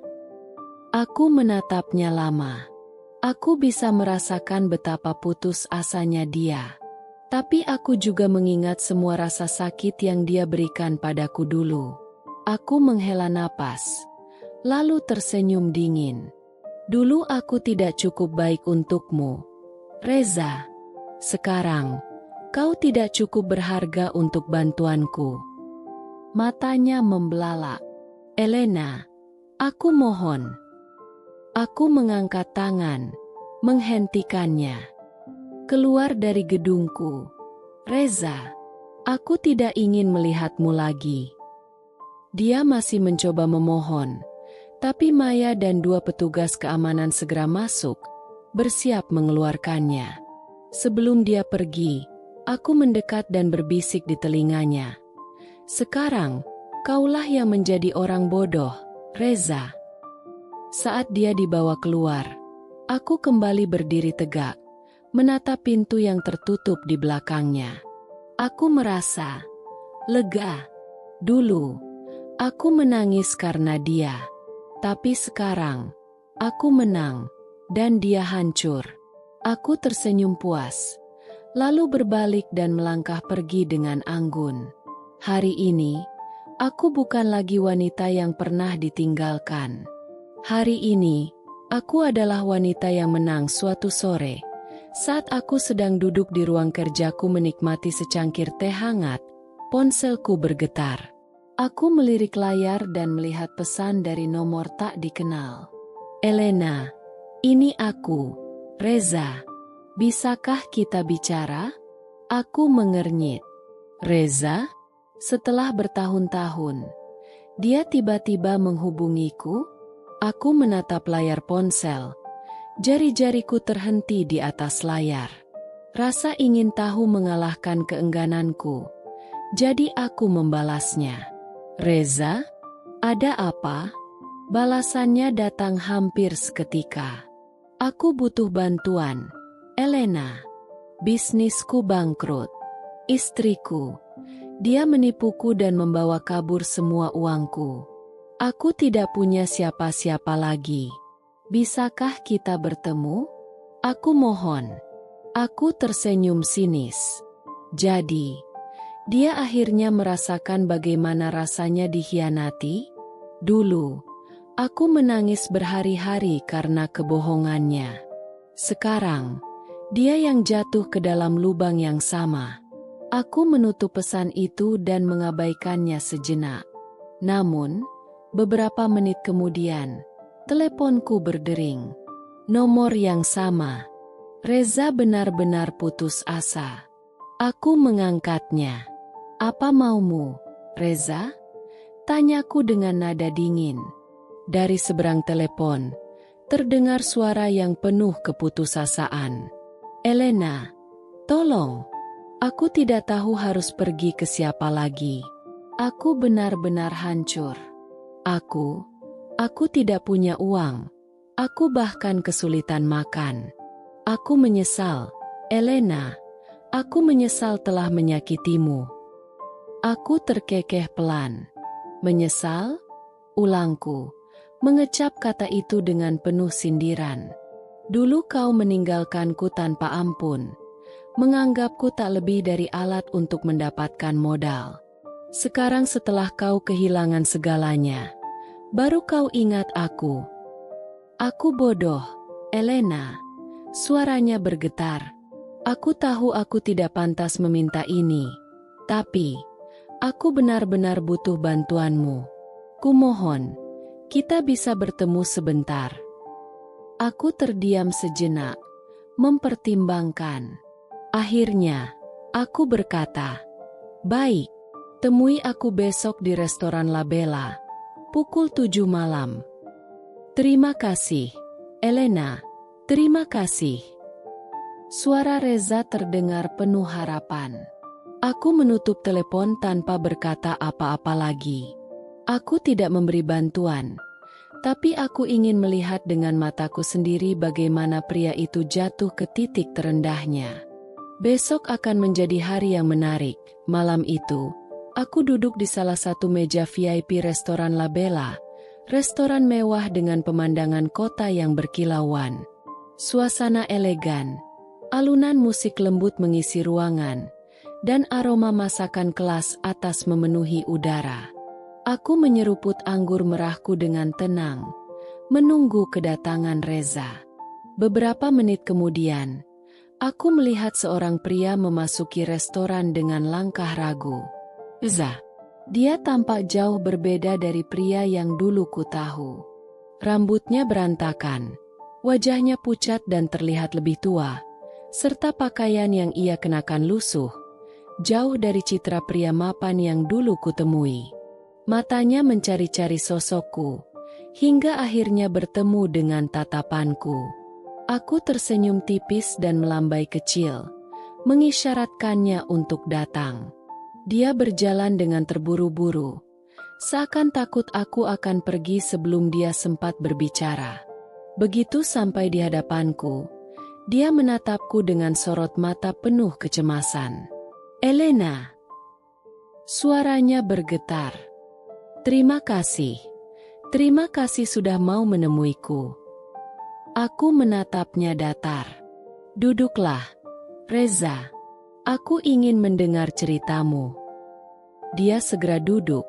Aku menatapnya lama. Aku bisa merasakan betapa putus asanya dia. Tapi aku juga mengingat semua rasa sakit yang dia berikan padaku dulu. Aku menghela napas, lalu tersenyum dingin. Dulu aku tidak cukup baik untukmu, Reza. Sekarang, kau tidak cukup berharga untuk bantuanku. Matanya membelalak. Elena, aku mohon. Aku mengangkat tangan, menghentikannya. Keluar dari gedungku. Reza, aku tidak ingin melihatmu lagi. Dia masih mencoba memohon, tapi Maya dan 2 petugas keamanan segera masuk, bersiap mengeluarkannya. Sebelum dia pergi, aku mendekat dan berbisik di telinganya. Sekarang, kaulah yang menjadi orang bodoh, Reza. Saat dia dibawa keluar, aku kembali berdiri tegak, menatap pintu yang tertutup di belakangnya. Aku merasa lega. Dulu, aku menangis karena dia. Tapi sekarang, aku menang, dan dia hancur. Aku tersenyum puas, lalu berbalik dan melangkah pergi dengan anggun. Hari ini, aku bukan lagi wanita yang pernah ditinggalkan. Hari ini, aku adalah wanita yang menang suatu sore. Saat aku sedang duduk di ruang kerjaku menikmati secangkir teh hangat, ponselku bergetar. Aku melirik layar dan melihat pesan dari nomor tak dikenal. Elena, ini aku, Reza. Bisakah kita bicara? Aku mengernyit. Reza? Setelah bertahun-tahun, dia tiba-tiba menghubungiku. Aku menatap layar ponsel. Jari-jariku terhenti di atas layar. Rasa ingin tahu mengalahkan keenggananku. Jadi aku membalasnya. Reza? Ada apa? Balasannya datang hampir seketika. Aku butuh bantuan, Elena. Bisnisku bangkrut. Istriku, dia menipuku dan membawa kabur semua uangku. Aku tidak punya siapa-siapa lagi. Bisakah kita bertemu? Aku mohon. Aku tersenyum sinis. Jadi, dia akhirnya merasakan bagaimana rasanya dikhianati? Dulu, aku menangis berhari-hari karena kebohongannya. Sekarang, dia yang jatuh ke dalam lubang yang sama. Aku menutup pesan itu dan mengabaikannya sejenak. Namun, beberapa menit kemudian, teleponku berdering. Nomor yang sama. Reza benar-benar putus asa. Aku mengangkatnya. Apa maumu, Reza? Tanyaku dengan nada dingin. Dari seberang telepon, terdengar suara yang penuh keputusasaan. Elena, tolong. Aku tidak tahu harus pergi ke siapa lagi. Aku benar-benar hancur. Aku tidak punya uang. Aku bahkan kesulitan makan. Aku menyesal, Elena. Aku menyesal telah menyakitimu. Aku terkekeh pelan. Menyesal? Ulangku. Mengecap kata itu dengan penuh sindiran. Dulu kau meninggalkanku tanpa ampun. Menganggapku tak lebih dari alat untuk mendapatkan modal. Sekarang setelah kau kehilangan segalanya, baru kau ingat aku. Aku bodoh, Elena. Suaranya bergetar. Aku tahu aku tidak pantas meminta ini. Tapi, aku benar-benar butuh bantuanmu. Kumohon, kita bisa bertemu sebentar. Aku terdiam sejenak, mempertimbangkan. Akhirnya, aku berkata, "Baik, temui aku besok di restoran La Bella, pukul 7 malam." Terima kasih, Elena. Terima kasih. Suara Reza terdengar penuh harapan. Aku menutup telepon tanpa berkata apa-apa lagi. Aku tidak memberi bantuan, tapi aku ingin melihat dengan mataku sendiri bagaimana pria itu jatuh ke titik terendahnya. Besok akan menjadi hari yang menarik. Malam itu, aku duduk di salah satu meja VIP restoran La Bella, restoran mewah dengan pemandangan kota yang berkilauan. Suasana elegan, alunan musik lembut mengisi ruangan, dan aroma masakan kelas atas memenuhi udara. Aku menyeruput anggur merahku dengan tenang, menunggu kedatangan Reza. Beberapa menit kemudian, aku melihat seorang pria memasuki restoran dengan langkah ragu. Reza. Dia tampak jauh berbeda dari pria yang dulu ku tahu. Rambutnya berantakan, wajahnya pucat dan terlihat lebih tua, serta pakaian yang ia kenakan lusuh, jauh dari citra pria mapan yang dulu kutemui. Matanya mencari-cari sosokku, hingga akhirnya bertemu dengan tatapanku. Aku tersenyum tipis dan melambai kecil, mengisyaratkannya untuk datang. Dia berjalan dengan terburu-buru, seakan takut aku akan pergi sebelum dia sempat berbicara. Begitu sampai di hadapanku, dia menatapku dengan sorot mata penuh kecemasan. Elena. Suaranya bergetar. Terima kasih. Terima kasih sudah mau menemuiku. Aku menatapnya datar. Duduklah, Reza. Aku ingin mendengar ceritamu. Dia segera duduk,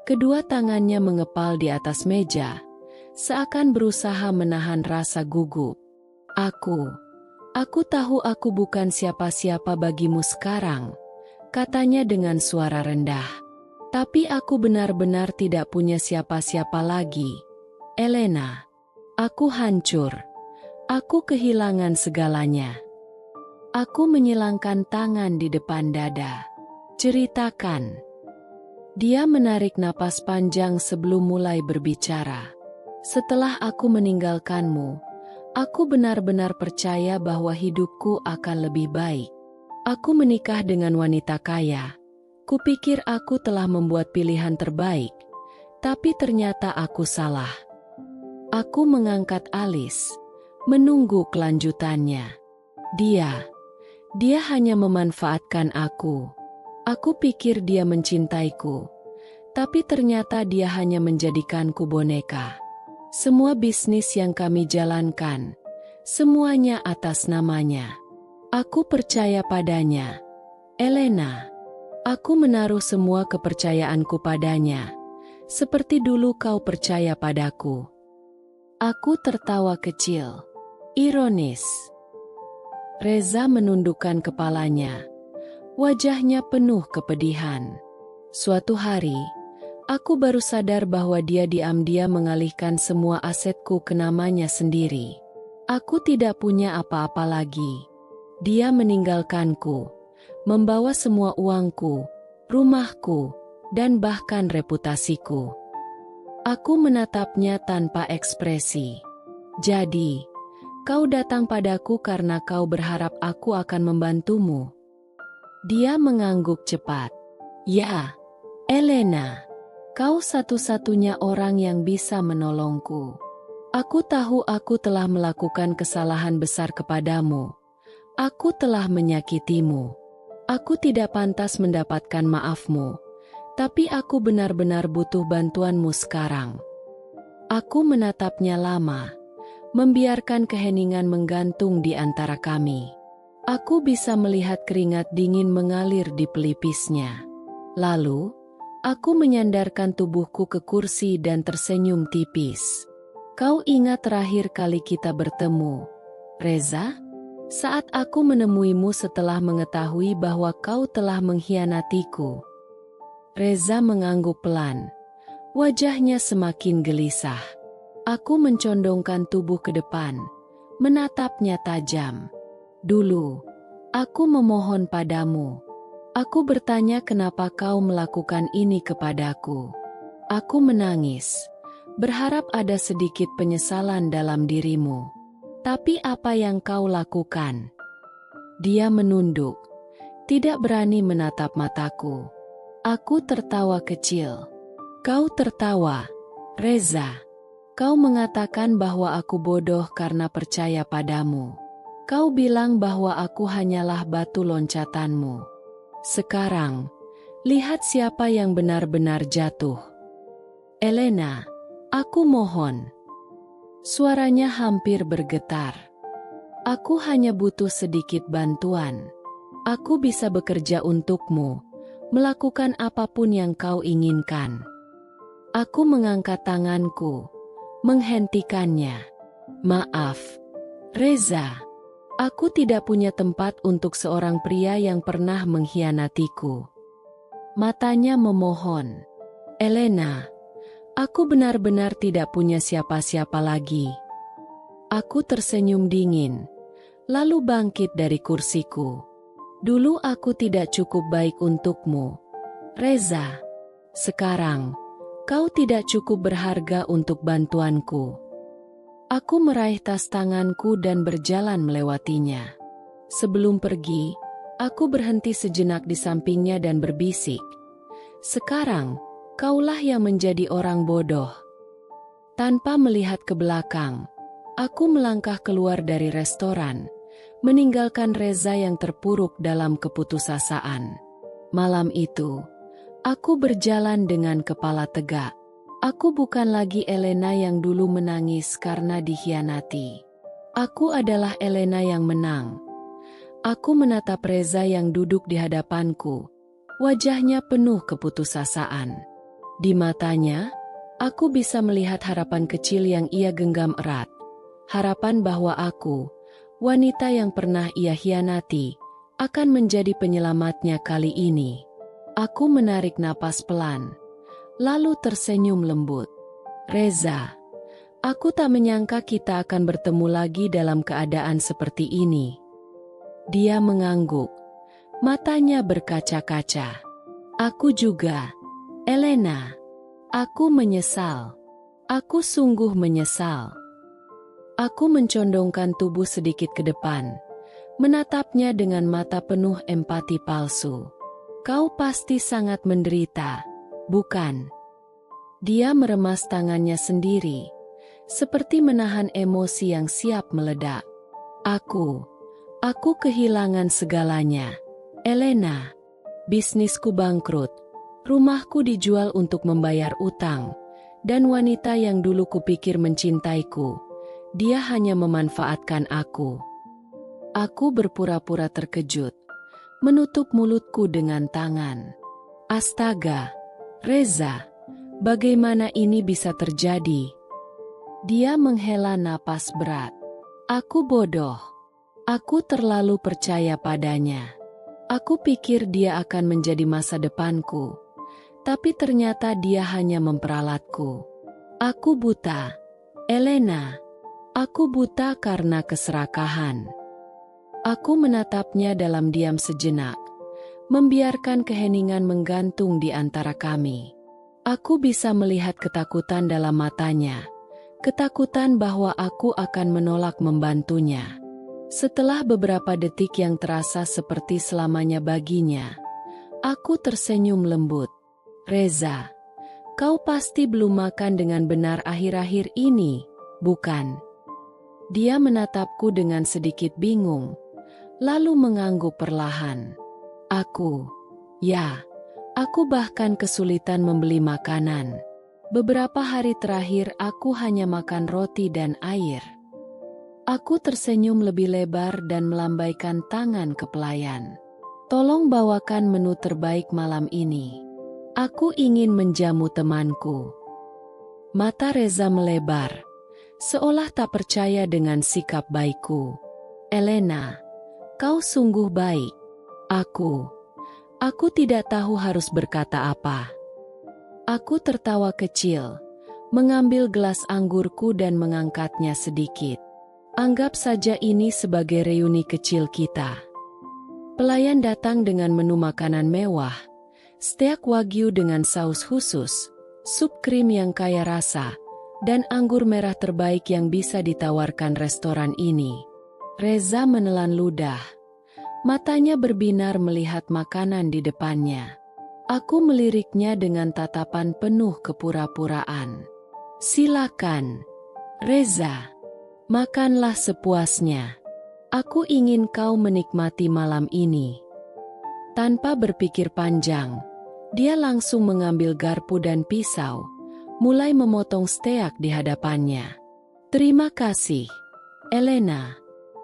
kedua tangannya mengepal di atas meja, seakan berusaha menahan rasa gugup. Aku tahu aku bukan siapa-siapa bagimu sekarang, katanya dengan suara rendah. Tapi aku benar-benar tidak punya siapa-siapa lagi. Elena, aku hancur. Aku kehilangan segalanya. Aku menyilangkan tangan di depan dada. Ceritakan. Dia menarik napas panjang sebelum mulai berbicara. Setelah aku meninggalkanmu, aku benar-benar percaya bahwa hidupku akan lebih baik. Aku menikah dengan wanita kaya. Kupikir aku telah membuat pilihan terbaik, tapi ternyata aku salah. Aku mengangkat alis, menunggu kelanjutannya. Dia hanya memanfaatkan aku. Aku pikir dia mencintaiku, tapi ternyata dia hanya menjadikanku boneka. Semua bisnis yang kami jalankan, semuanya atas namanya. Aku percaya padanya. Elena, aku menaruh semua kepercayaanku padanya, seperti dulu kau percaya padaku. Aku tertawa kecil, ironis. Reza menundukkan kepalanya. Wajahnya penuh kepedihan. Suatu hari, aku baru sadar bahwa dia diam-diam mengalihkan semua asetku ke namanya sendiri. Aku tidak punya apa-apa lagi. Dia meninggalkanku, membawa semua uangku, rumahku, dan bahkan reputasiku. Aku menatapnya tanpa ekspresi. Jadi, kau datang padaku karena kau berharap aku akan membantumu. Dia mengangguk cepat. Ya, Elena, kau satu-satunya orang yang bisa menolongku. Aku tahu aku telah melakukan kesalahan besar kepadamu. Aku telah menyakitimu. Aku tidak pantas mendapatkan maafmu. Tapi aku benar-benar butuh bantuanmu sekarang. Aku menatapnya lama, membiarkan keheningan menggantung di antara kami. Aku bisa melihat keringat dingin mengalir di pelipisnya. Lalu, aku menyandarkan tubuhku ke kursi dan tersenyum tipis. Kau ingat terakhir kali kita bertemu, Reza? Saat aku menemuimu setelah mengetahui bahwa kau telah mengkhianatiku. Reza mengangguk pelan. Wajahnya semakin gelisah. Aku mencondongkan tubuh ke depan, menatapnya tajam. Dulu, aku memohon padamu. Aku bertanya kenapa kau melakukan ini kepadaku. Aku menangis, berharap ada sedikit penyesalan dalam dirimu. Tapi apa yang kau lakukan? Dia menunduk, tidak berani menatap mataku. Aku tertawa kecil. Kau tertawa, Reza. Kau mengatakan bahwa aku bodoh karena percaya padamu. Kau bilang bahwa aku hanyalah batu loncatanmu. Sekarang, lihat siapa yang benar-benar jatuh. Elena, aku mohon. Suaranya hampir bergetar. Aku hanya butuh sedikit bantuan. Aku bisa bekerja untukmu, melakukan apapun yang kau inginkan. Aku mengangkat tanganku, menghentikannya. Maaf, Reza. Aku tidak punya tempat untuk seorang pria yang pernah mengkhianatiku. Matanya memohon. Elena, aku benar-benar tidak punya siapa-siapa lagi. Aku tersenyum dingin, lalu bangkit dari kursiku. Dulu aku tidak cukup baik untukmu, Reza. Sekarang, kau tidak cukup berharga untuk bantuanku. Aku meraih tas tanganku dan berjalan melewatinya. Sebelum pergi, aku berhenti sejenak di sampingnya dan berbisik. Sekarang, kaulah yang menjadi orang bodoh. Tanpa melihat ke belakang, aku melangkah keluar dari restoran, meninggalkan Reza yang terpuruk dalam keputusasaan. Malam itu, aku berjalan dengan kepala tegak. Aku bukan lagi Elena yang dulu menangis karena dikhianati. Aku adalah Elena yang menang. Aku menatap Reza yang duduk di hadapanku. Wajahnya penuh keputusasaan. Di matanya, aku bisa melihat harapan kecil yang ia genggam erat. Harapan bahwa aku, wanita yang pernah ia khianati, akan menjadi penyelamatnya kali ini. Aku menarik napas pelan, lalu tersenyum lembut. Reza, aku tak menyangka kita akan bertemu lagi dalam keadaan seperti ini. Dia mengangguk, matanya berkaca-kaca. Aku juga, Elena. Aku menyesal. Aku sungguh menyesal. Aku mencondongkan tubuh sedikit ke depan, menatapnya dengan mata penuh empati palsu. Kau pasti sangat menderita, bukan? Dia meremas tangannya sendiri, seperti menahan emosi yang siap meledak. Aku kehilangan segalanya. Elena, bisnisku bangkrut, rumahku dijual untuk membayar utang, dan wanita yang dulu kupikir mencintaiku, dia hanya memanfaatkan aku. Aku berpura-pura terkejut, menutup mulutku dengan tangan. Astaga, Reza, bagaimana ini bisa terjadi? Dia menghela napas berat. Aku bodoh. Aku terlalu percaya padanya. Aku pikir dia akan menjadi masa depanku, tapi ternyata dia hanya memperalatku. Aku buta, Elena. Aku buta karena keserakahan. Aku menatapnya dalam diam sejenak, membiarkan keheningan menggantung di antara kami. Aku bisa melihat ketakutan dalam matanya, ketakutan bahwa aku akan menolak membantunya. Setelah beberapa detik yang terasa seperti selamanya baginya, aku tersenyum lembut. Reza, kau pasti belum makan dengan benar akhir-akhir ini, Bukan. Dia menatapku dengan sedikit bingung, lalu mengangguk perlahan. Aku bahkan kesulitan membeli makanan. Beberapa hari terakhir aku hanya makan roti dan air. Aku tersenyum lebih lebar dan melambaikan tangan ke pelayan. Tolong bawakan menu terbaik malam ini. Aku ingin menjamu temanku. Mata Reza melebar, seolah tak percaya dengan sikap baikku. Elena, kau sungguh baik. Aku tidak tahu harus berkata apa. Aku tertawa kecil, mengambil gelas anggurku dan mengangkatnya sedikit. Anggap saja ini sebagai reuni kecil kita. Pelayan datang dengan menu makanan mewah, steak wagyu dengan saus khusus, sup krim yang kaya rasa, dan anggur merah terbaik yang bisa ditawarkan restoran ini. Reza menelan ludah. Matanya berbinar melihat makanan di depannya. Aku meliriknya dengan tatapan penuh kepura-puraan. Silakan, Reza. Makanlah sepuasnya. Aku ingin kau menikmati malam ini. Tanpa berpikir panjang, dia langsung mengambil garpu dan pisau, mulai memotong steak di hadapannya. Terima kasih, Elena.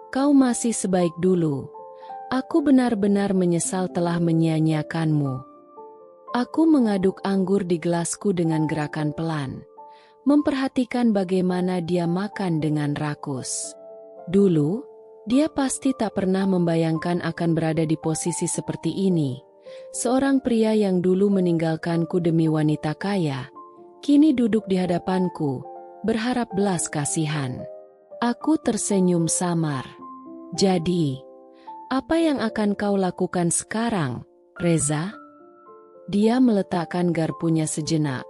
Kau masih sebaik dulu. Aku benar-benar menyesal telah menyia-nyiakanmu. Aku mengaduk anggur di gelasku dengan gerakan pelan, memperhatikan bagaimana dia makan dengan rakus. Dulu, dia pasti tak pernah membayangkan akan berada di posisi seperti ini. Seorang pria yang dulu meninggalkanku demi wanita kaya, kini duduk di hadapanku, berharap belas kasihan. Aku tersenyum samar. Jadi, apa yang akan kau lakukan sekarang, Reza? Dia meletakkan garpunya sejenak,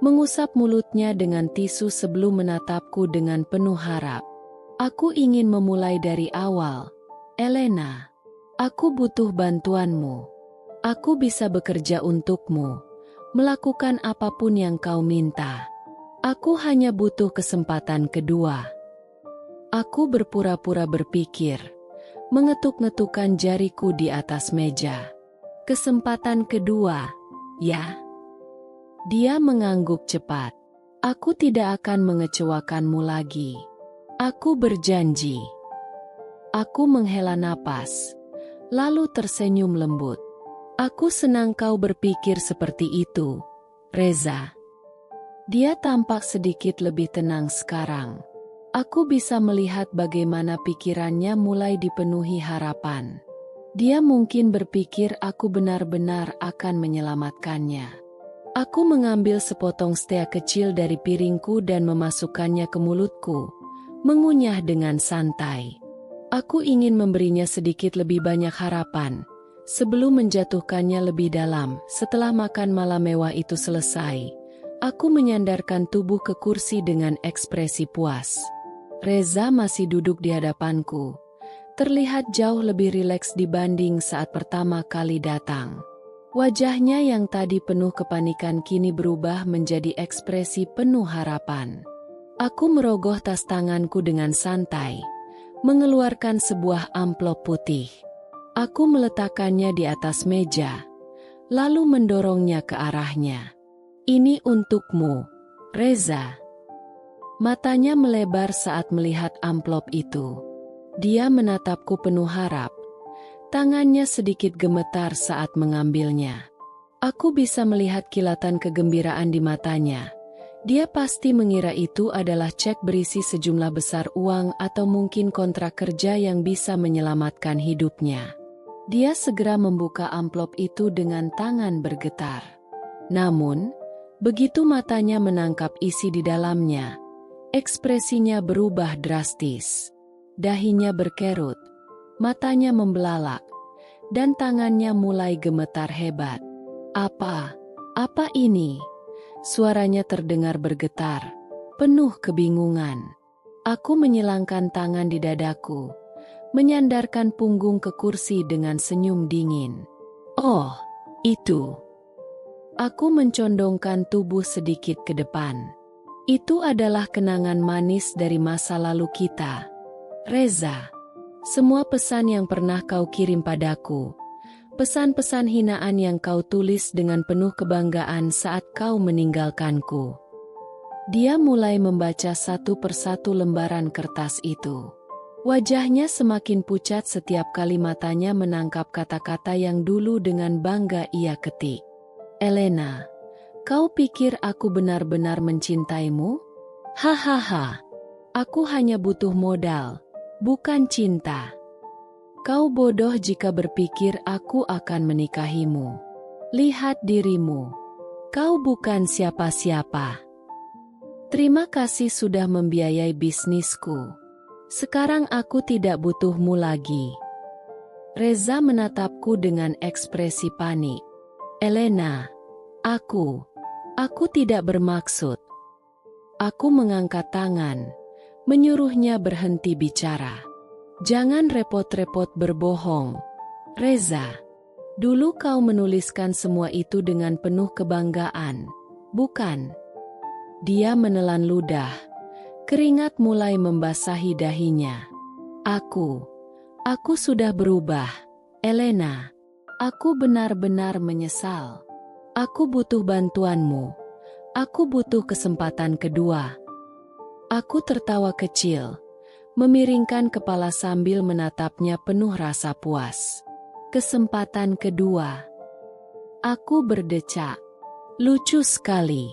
mengusap mulutnya dengan tisu sebelum menatapku dengan penuh harap. Aku ingin memulai dari awal, Elena. Aku butuh bantuanmu. Aku bisa bekerja untukmu, melakukan apapun yang kau minta. Aku hanya butuh kesempatan kedua. Aku berpura-pura berpikir, mengetuk-ngetukkan jariku di atas meja. Kesempatan kedua, ya? Dia mengangguk cepat. Aku tidak akan mengecewakanmu lagi. Aku berjanji. Aku menghela napas, lalu tersenyum lembut. Aku senang kau berpikir seperti itu, Reza. Dia tampak sedikit lebih tenang sekarang. Aku bisa melihat bagaimana pikirannya mulai dipenuhi harapan. Dia mungkin berpikir aku benar-benar akan menyelamatkannya. Aku mengambil sepotong steak kecil dari piringku dan memasukkannya ke mulutku, mengunyah dengan santai. Aku ingin memberinya sedikit lebih banyak harapan, sebelum menjatuhkannya lebih dalam. Setelah makan malam mewah itu selesai, aku menyandarkan tubuh ke kursi dengan ekspresi puas. Reza masih duduk di hadapanku, terlihat jauh lebih rileks dibanding saat pertama kali datang. Wajahnya yang tadi penuh kepanikan kini berubah menjadi ekspresi penuh harapan. Aku merogoh tas tanganku dengan santai, mengeluarkan sebuah amplop putih. Aku meletakkannya di atas meja, lalu mendorongnya ke arahnya. Ini untukmu, Reza. Matanya melebar saat melihat amplop itu. Dia menatapku penuh harap. Tangannya sedikit gemetar saat mengambilnya. Aku bisa melihat kilatan kegembiraan di matanya. Dia pasti mengira itu adalah cek berisi sejumlah besar uang atau mungkin kontrak kerja yang bisa menyelamatkan hidupnya. Dia segera membuka amplop itu dengan tangan bergetar. Namun, begitu matanya menangkap isi di dalamnya, ekspresinya berubah drastis. Dahinya berkerut, matanya membelalak, dan tangannya mulai gemetar hebat. Apa ini? Suaranya terdengar bergetar, penuh kebingungan. Aku menyilangkan tangan di dadaku, menyandarkan punggung ke kursi dengan senyum dingin. Oh, itu. Aku mencondongkan tubuh sedikit ke depan. Itu adalah kenangan manis dari masa lalu kita. Reza, semua pesan yang pernah kau kirim padaku, pesan-pesan hinaan yang kau tulis dengan penuh kebanggaan saat kau meninggalkanku. Dia mulai membaca satu persatu lembaran kertas itu. Wajahnya semakin pucat setiap kali matanya menangkap kata-kata yang dulu dengan bangga ia ketik. Elena, kau pikir aku benar-benar mencintaimu? Hahaha, aku hanya butuh modal, bukan cinta. Kau bodoh jika berpikir aku akan menikahimu. Lihat dirimu, kau bukan siapa-siapa. Terima kasih sudah membiayai bisnisku. Sekarang aku tidak butuhmu lagi. Reza menatapku dengan ekspresi panik. Elena, aku tidak bermaksud. Aku mengangkat tangan, menyuruhnya berhenti bicara. Jangan repot-repot berbohong. Reza, dulu kau menuliskan semua itu dengan penuh kebanggaan, bukan? Dia menelan ludah. Keringat mulai membasahi dahinya. Aku sudah berubah, Elena. Aku benar-benar menyesal. Aku butuh bantuanmu. Aku butuh kesempatan kedua. Aku tertawa kecil, memiringkan kepala sambil menatapnya penuh rasa puas. Kesempatan kedua. Aku berdecak. Lucu sekali.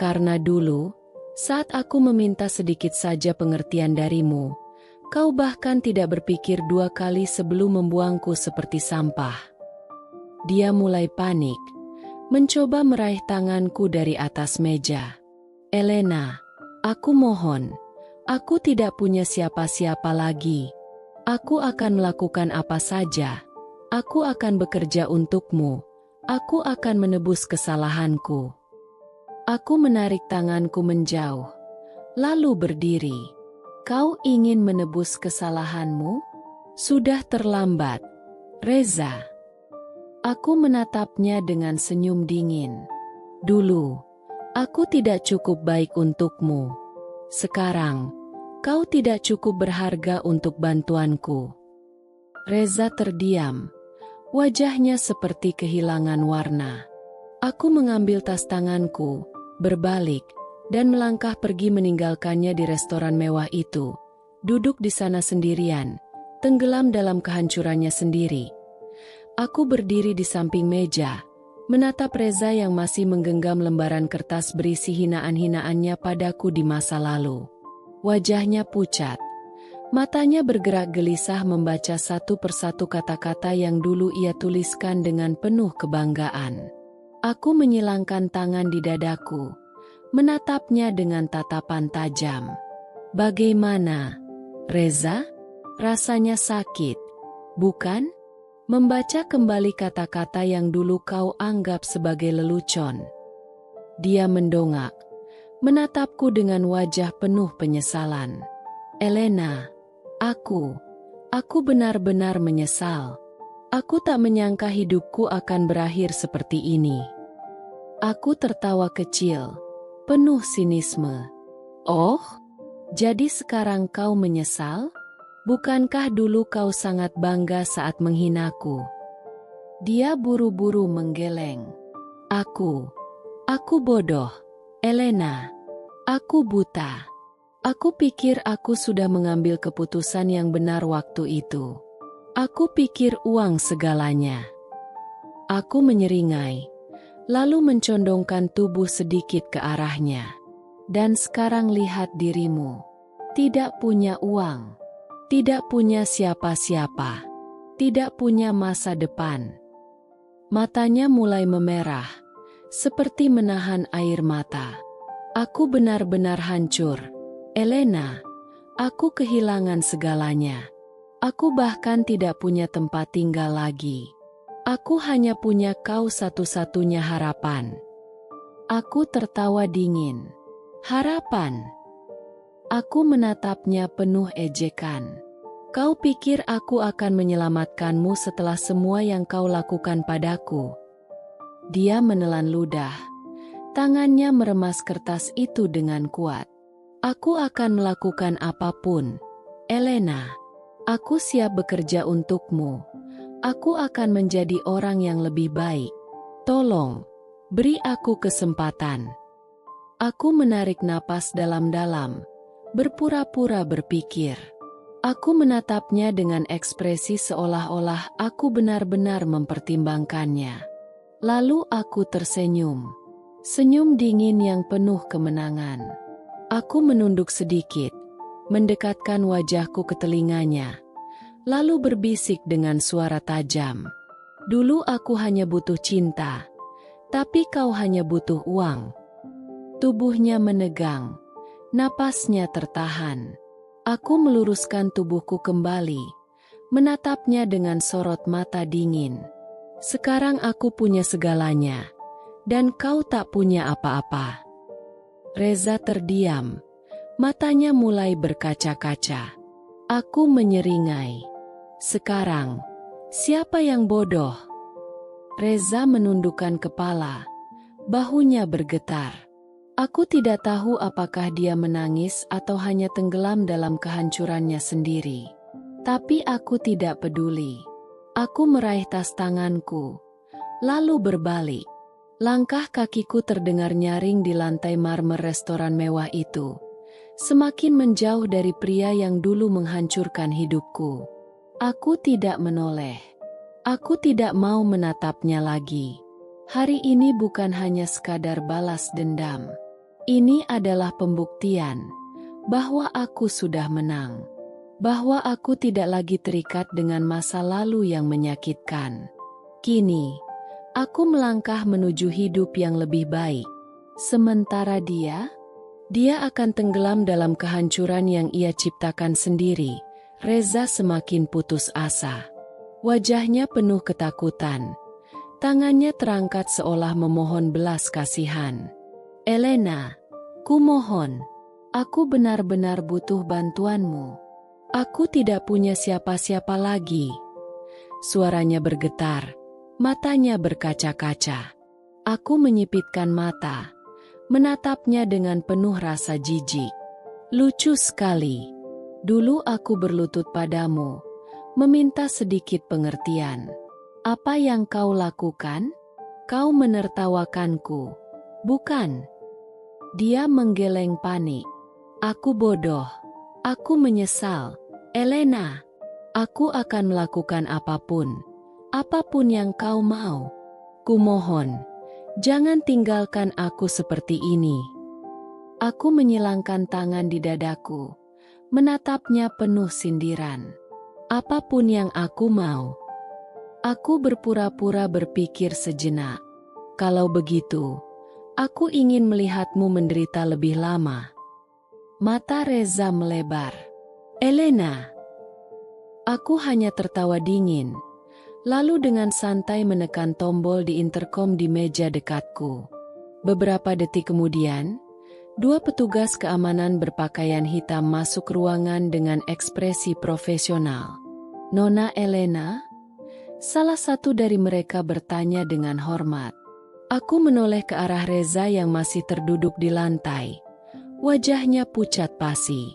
Karena dulu, saat aku meminta sedikit saja pengertian darimu, kau bahkan tidak berpikir dua kali sebelum membuangku seperti sampah. Dia mulai panik, mencoba meraih tanganku dari atas meja. Elena, aku mohon, aku tidak punya siapa-siapa lagi. Aku akan melakukan apa saja. Aku akan bekerja untukmu. Aku akan menebus kesalahanku. Aku menarik tanganku menjauh, lalu berdiri. Kau ingin menebus kesalahanmu? Sudah terlambat, Reza. Aku menatapnya dengan senyum dingin. Dulu, aku tidak cukup baik untukmu. Sekarang, kau tidak cukup berharga untuk bantuanku. Reza terdiam, wajahnya seperti kehilangan warna. Aku mengambil tas tanganku, berbalik, dan melangkah pergi meninggalkannya di restoran mewah itu. Duduk di sana sendirian, tenggelam dalam kehancurannya sendiri. Aku berdiri di samping meja, menatap Reza yang masih menggenggam lembaran kertas berisi hinaan-hinaannya padaku di masa lalu. Wajahnya pucat. Matanya bergerak gelisah membaca satu persatu kata-kata yang dulu ia tuliskan dengan penuh kebanggaan. Aku menyilangkan tangan di dadaku, menatapnya dengan tatapan tajam. Bagaimana, Reza? Rasanya sakit, bukan? Membaca kembali kata-kata yang dulu kau anggap sebagai lelucon. Dia mendongak, menatapku dengan wajah penuh penyesalan. Elena, aku benar-benar menyesal. Aku tak menyangka hidupku akan berakhir seperti ini. Aku tertawa kecil, penuh sinisme. Oh, jadi sekarang kau menyesal? Bukankah dulu kau sangat bangga saat menghinaku? Dia buru-buru menggeleng. Aku bodoh, Elena. Aku buta. Aku pikir aku sudah mengambil keputusan yang benar waktu itu. Aku pikir uang segalanya. Aku menyeringai, lalu mencondongkan tubuh sedikit ke arahnya. Dan sekarang lihat dirimu. Tidak punya uang. Tidak punya siapa-siapa. Tidak punya masa depan. Matanya mulai memerah, seperti menahan air mata. Aku benar-benar hancur. Elena, aku kehilangan segalanya. Aku bahkan tidak punya tempat tinggal lagi. Aku hanya punya kau satu-satunya harapan. Aku tertawa dingin. Harapan? Aku menatapnya penuh ejekan. Kau pikir aku akan menyelamatkanmu setelah semua yang kau lakukan padaku? Dia menelan ludah. Tangannya meremas kertas itu dengan kuat. Aku akan melakukan apapun, Elena. Aku siap bekerja untukmu. Aku akan menjadi orang yang lebih baik. Tolong, beri aku kesempatan. Aku menarik napas dalam-dalam, berpura-pura berpikir. Aku menatapnya dengan ekspresi seolah-olah aku benar-benar mempertimbangkannya. Lalu aku tersenyum. Senyum dingin yang penuh kemenangan. Aku menunduk sedikit, mendekatkan wajahku ke telinganya, lalu berbisik dengan suara tajam. Dulu aku hanya butuh cinta, tapi kau hanya butuh uang. Tubuhnya menegang, napasnya tertahan. Aku meluruskan tubuhku kembali, menatapnya dengan sorot mata dingin. Sekarang aku punya segalanya, dan kau tak punya apa-apa. Reza terdiam, matanya mulai berkaca-kaca. Aku menyeringai. Sekarang, siapa yang bodoh? Reza menundukkan kepala, bahunya bergetar. Aku tidak tahu apakah dia menangis atau hanya tenggelam dalam kehancurannya sendiri. Tapi aku tidak peduli. Aku meraih tas tanganku, lalu berbalik. Langkah kakiku terdengar nyaring di lantai marmer restoran mewah itu. Semakin menjauh dari pria yang dulu menghancurkan hidupku. Aku tidak menoleh. Aku tidak mau menatapnya lagi. Hari ini bukan hanya sekadar balas dendam. Ini adalah pembuktian bahwa aku sudah menang. Bahwa aku tidak lagi terikat dengan masa lalu yang menyakitkan. Kini, aku melangkah menuju hidup yang lebih baik. Sementara dia akan tenggelam dalam kehancuran yang ia ciptakan sendiri. Reza semakin putus asa. Wajahnya penuh ketakutan. Tangannya terangkat seolah memohon belas kasihan. Elena, kumohon, aku benar-benar butuh bantuanmu. Aku tidak punya siapa-siapa lagi. Suaranya bergetar. Matanya berkaca-kaca. Aku menyipitkan mata, menatapnya dengan penuh rasa jijik. Lucu sekali. Dulu aku berlutut padamu, meminta sedikit pengertian. Apa yang kau lakukan? Kau menertawakanku, bukan? Dia menggeleng panik. Aku bodoh. Aku menyesal. Elena, aku akan melakukan apapun. Apapun yang kau mau. Kumohon, jangan tinggalkan aku seperti ini. Aku menyilangkan tangan di dadaku, menatapnya penuh sindiran. Apapun yang aku mau. Aku berpura-pura berpikir sejenak. Kalau begitu, aku ingin melihatmu menderita lebih lama. Mata Reza melebar. Elena. Aku hanya tertawa dingin. Lalu dengan santai menekan tombol di intercom di meja dekatku. Beberapa detik kemudian, dua petugas keamanan berpakaian hitam masuk ruangan dengan ekspresi profesional. Nona Elena? Salah satu dari mereka bertanya dengan hormat. Aku menoleh ke arah Reza yang masih terduduk di lantai. Wajahnya pucat pasi.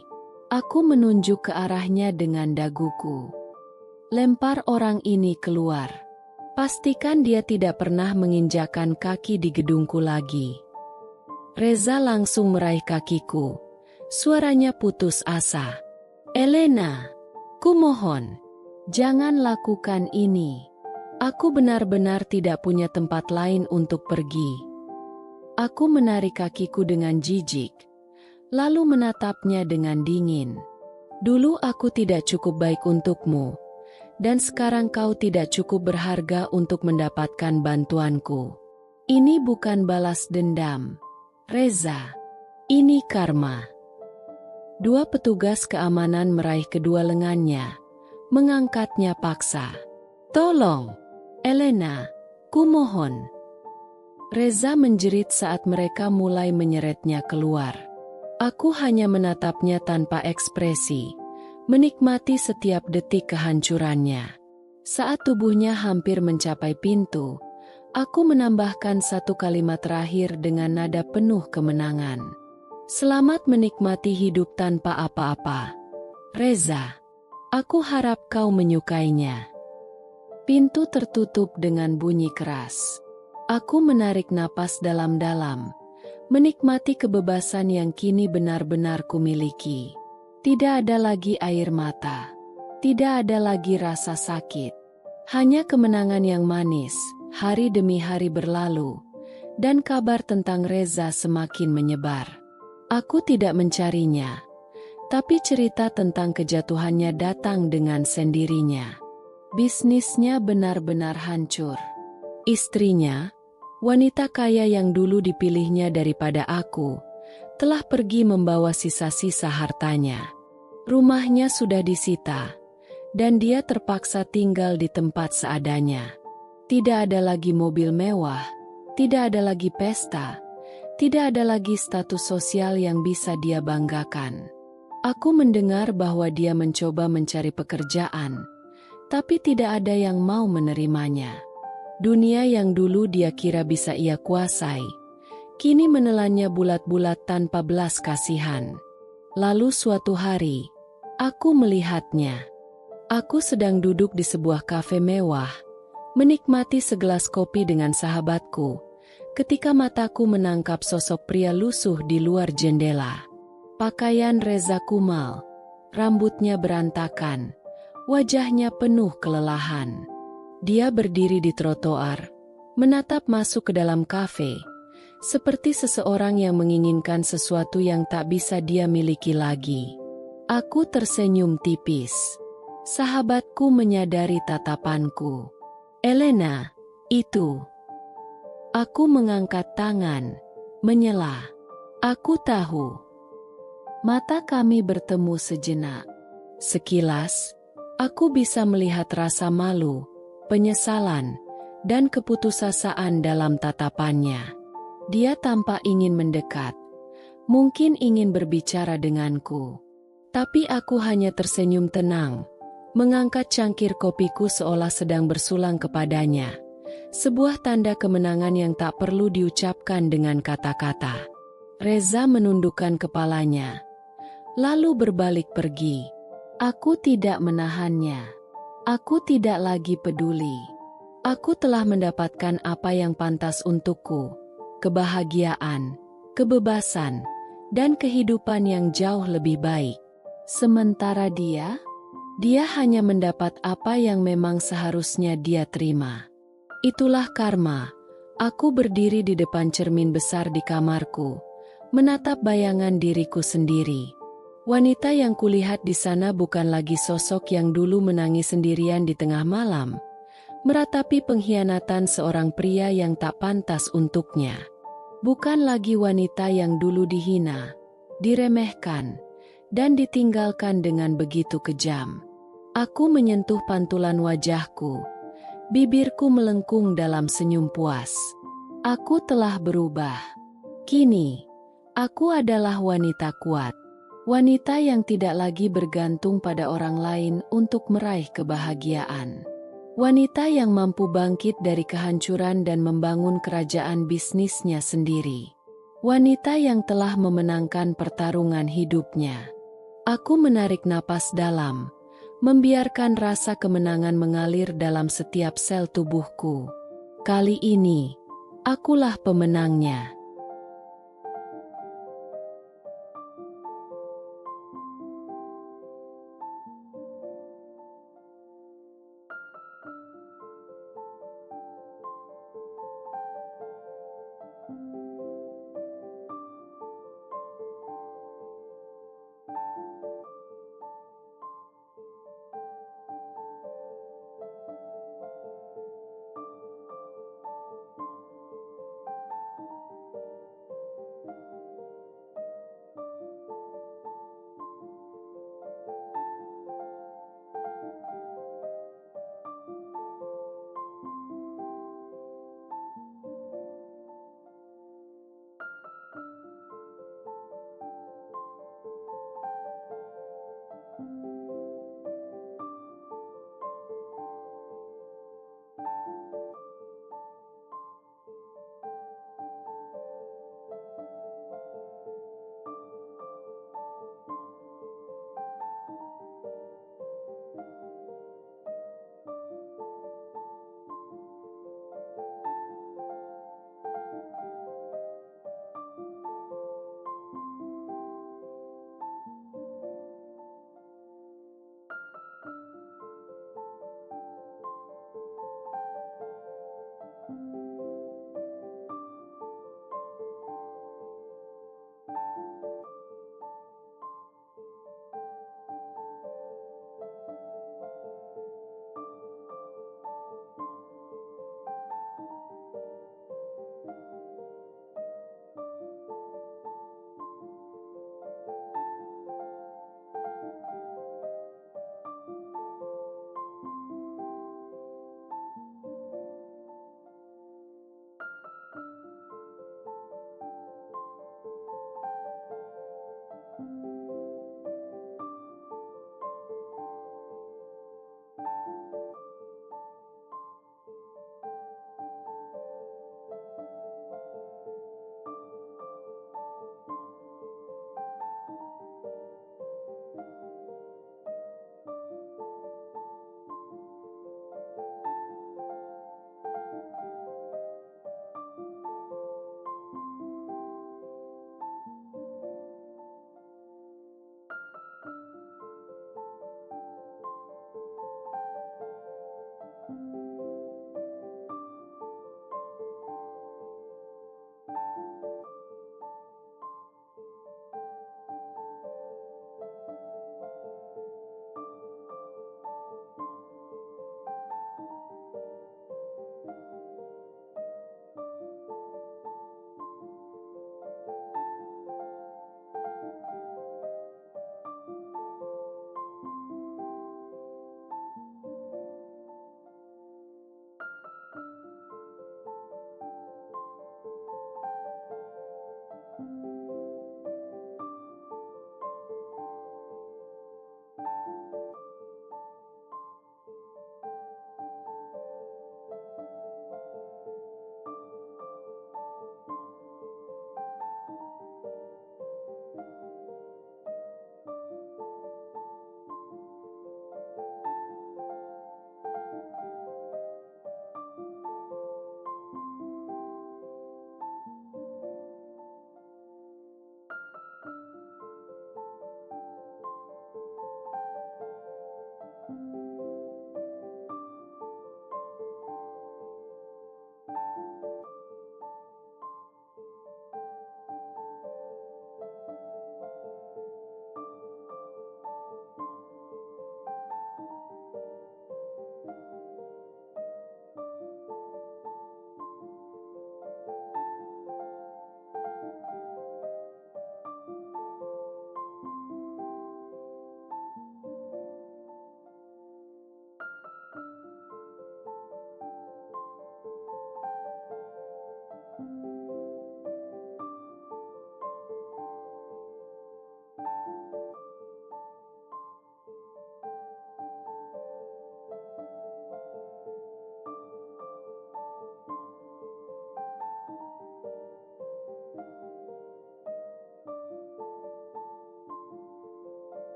Aku menunjuk ke arahnya dengan daguku. Lempar orang ini keluar. Pastikan dia tidak pernah menginjakkan kaki di gedungku lagi. Reza langsung meraih kakiku. Suaranya putus asa. Elena, kumohon, jangan lakukan ini. Aku benar-benar tidak punya tempat lain untuk pergi. Aku menarik kakiku dengan jijik, lalu menatapnya dengan dingin. Dulu aku tidak cukup baik untukmu. Dan sekarang kau tidak cukup berharga untuk mendapatkan bantuanku. Ini bukan balas dendam, Reza. Ini karma. Dua petugas keamanan meraih kedua lengannya, mengangkatnya paksa. Tolong, Elena, kumohon. Reza menjerit saat mereka mulai menyeretnya keluar. Aku hanya menatapnya tanpa ekspresi. Menikmati setiap detik kehancurannya. Saat tubuhnya hampir mencapai pintu, Aku menambahkan satu kalimat terakhir dengan nada penuh kemenangan. Selamat menikmati hidup tanpa apa-apa, Reza. Aku harap kau menyukainya. Pintu tertutup dengan bunyi keras. Aku menarik napas dalam-dalam, menikmati kebebasan yang kini benar-benar kumiliki. Tidak ada lagi air mata. Tidak ada lagi rasa sakit. Hanya kemenangan yang manis. Hari demi hari berlalu, dan kabar tentang Reza semakin menyebar. Aku tidak mencarinya, tapi cerita tentang kejatuhannya datang dengan sendirinya. Bisnisnya benar-benar hancur. Istrinya, wanita kaya yang dulu dipilihnya daripada aku, telah pergi membawa sisa-sisa hartanya. Rumahnya sudah disita, dan dia terpaksa tinggal di tempat seadanya. Tidak ada lagi mobil mewah, tidak ada lagi pesta, tidak ada lagi status sosial yang bisa dia banggakan. Aku mendengar bahwa dia mencoba mencari pekerjaan, tapi tidak ada yang mau menerimanya. Dunia yang dulu dia kira bisa ia kuasai, kini menelannya bulat-bulat tanpa belas kasihan. Lalu suatu hari, aku melihatnya. Aku sedang duduk di sebuah kafe mewah, menikmati segelas kopi dengan sahabatku, ketika mataku menangkap sosok pria lusuh di luar jendela. Pakaian Reza kumal, rambutnya berantakan, wajahnya penuh kelelahan. Dia berdiri di trotoar, menatap masuk ke dalam kafe, seperti seseorang yang menginginkan sesuatu yang tak bisa dia miliki lagi. Aku tersenyum tipis. Sahabatku menyadari tatapanku. Elena, itu. Aku mengangkat tangan, menyela. Aku tahu. Mata kami bertemu sejenak. Sekilas, aku bisa melihat rasa malu, penyesalan, dan keputusasaan dalam tatapannya. Dia tampak ingin mendekat, mungkin ingin berbicara denganku. Tapi aku hanya tersenyum tenang, mengangkat cangkir kopiku seolah sedang bersulang kepadanya. Sebuah tanda kemenangan yang tak perlu diucapkan dengan kata-kata. Reza menundukkan kepalanya, lalu berbalik pergi. Aku tidak menahannya. Aku tidak lagi peduli. Aku telah mendapatkan apa yang pantas untukku. Kebahagiaan, kebebasan, dan kehidupan yang jauh lebih baik. Sementara dia hanya mendapat apa yang memang seharusnya dia terima. Itulah karma. Aku berdiri di depan cermin besar di kamarku, menatap bayangan diriku sendiri. Wanita yang kulihat di sana bukan lagi sosok yang dulu menangis sendirian di tengah malam, meratapi pengkhianatan seorang pria yang tak pantas untuknya. Bukan lagi wanita yang dulu dihina, diremehkan, dan ditinggalkan dengan begitu kejam. Aku menyentuh pantulan wajahku. Bibirku melengkung dalam senyum puas. Aku telah berubah. Kini, aku adalah wanita kuat. Wanita yang tidak lagi bergantung pada orang lain untuk meraih kebahagiaan. Wanita yang mampu bangkit dari kehancuran dan membangun kerajaan bisnisnya sendiri. Wanita yang telah memenangkan pertarungan hidupnya. Aku menarik napas dalam, membiarkan rasa kemenangan mengalir dalam setiap sel tubuhku. Kali ini, akulah pemenangnya.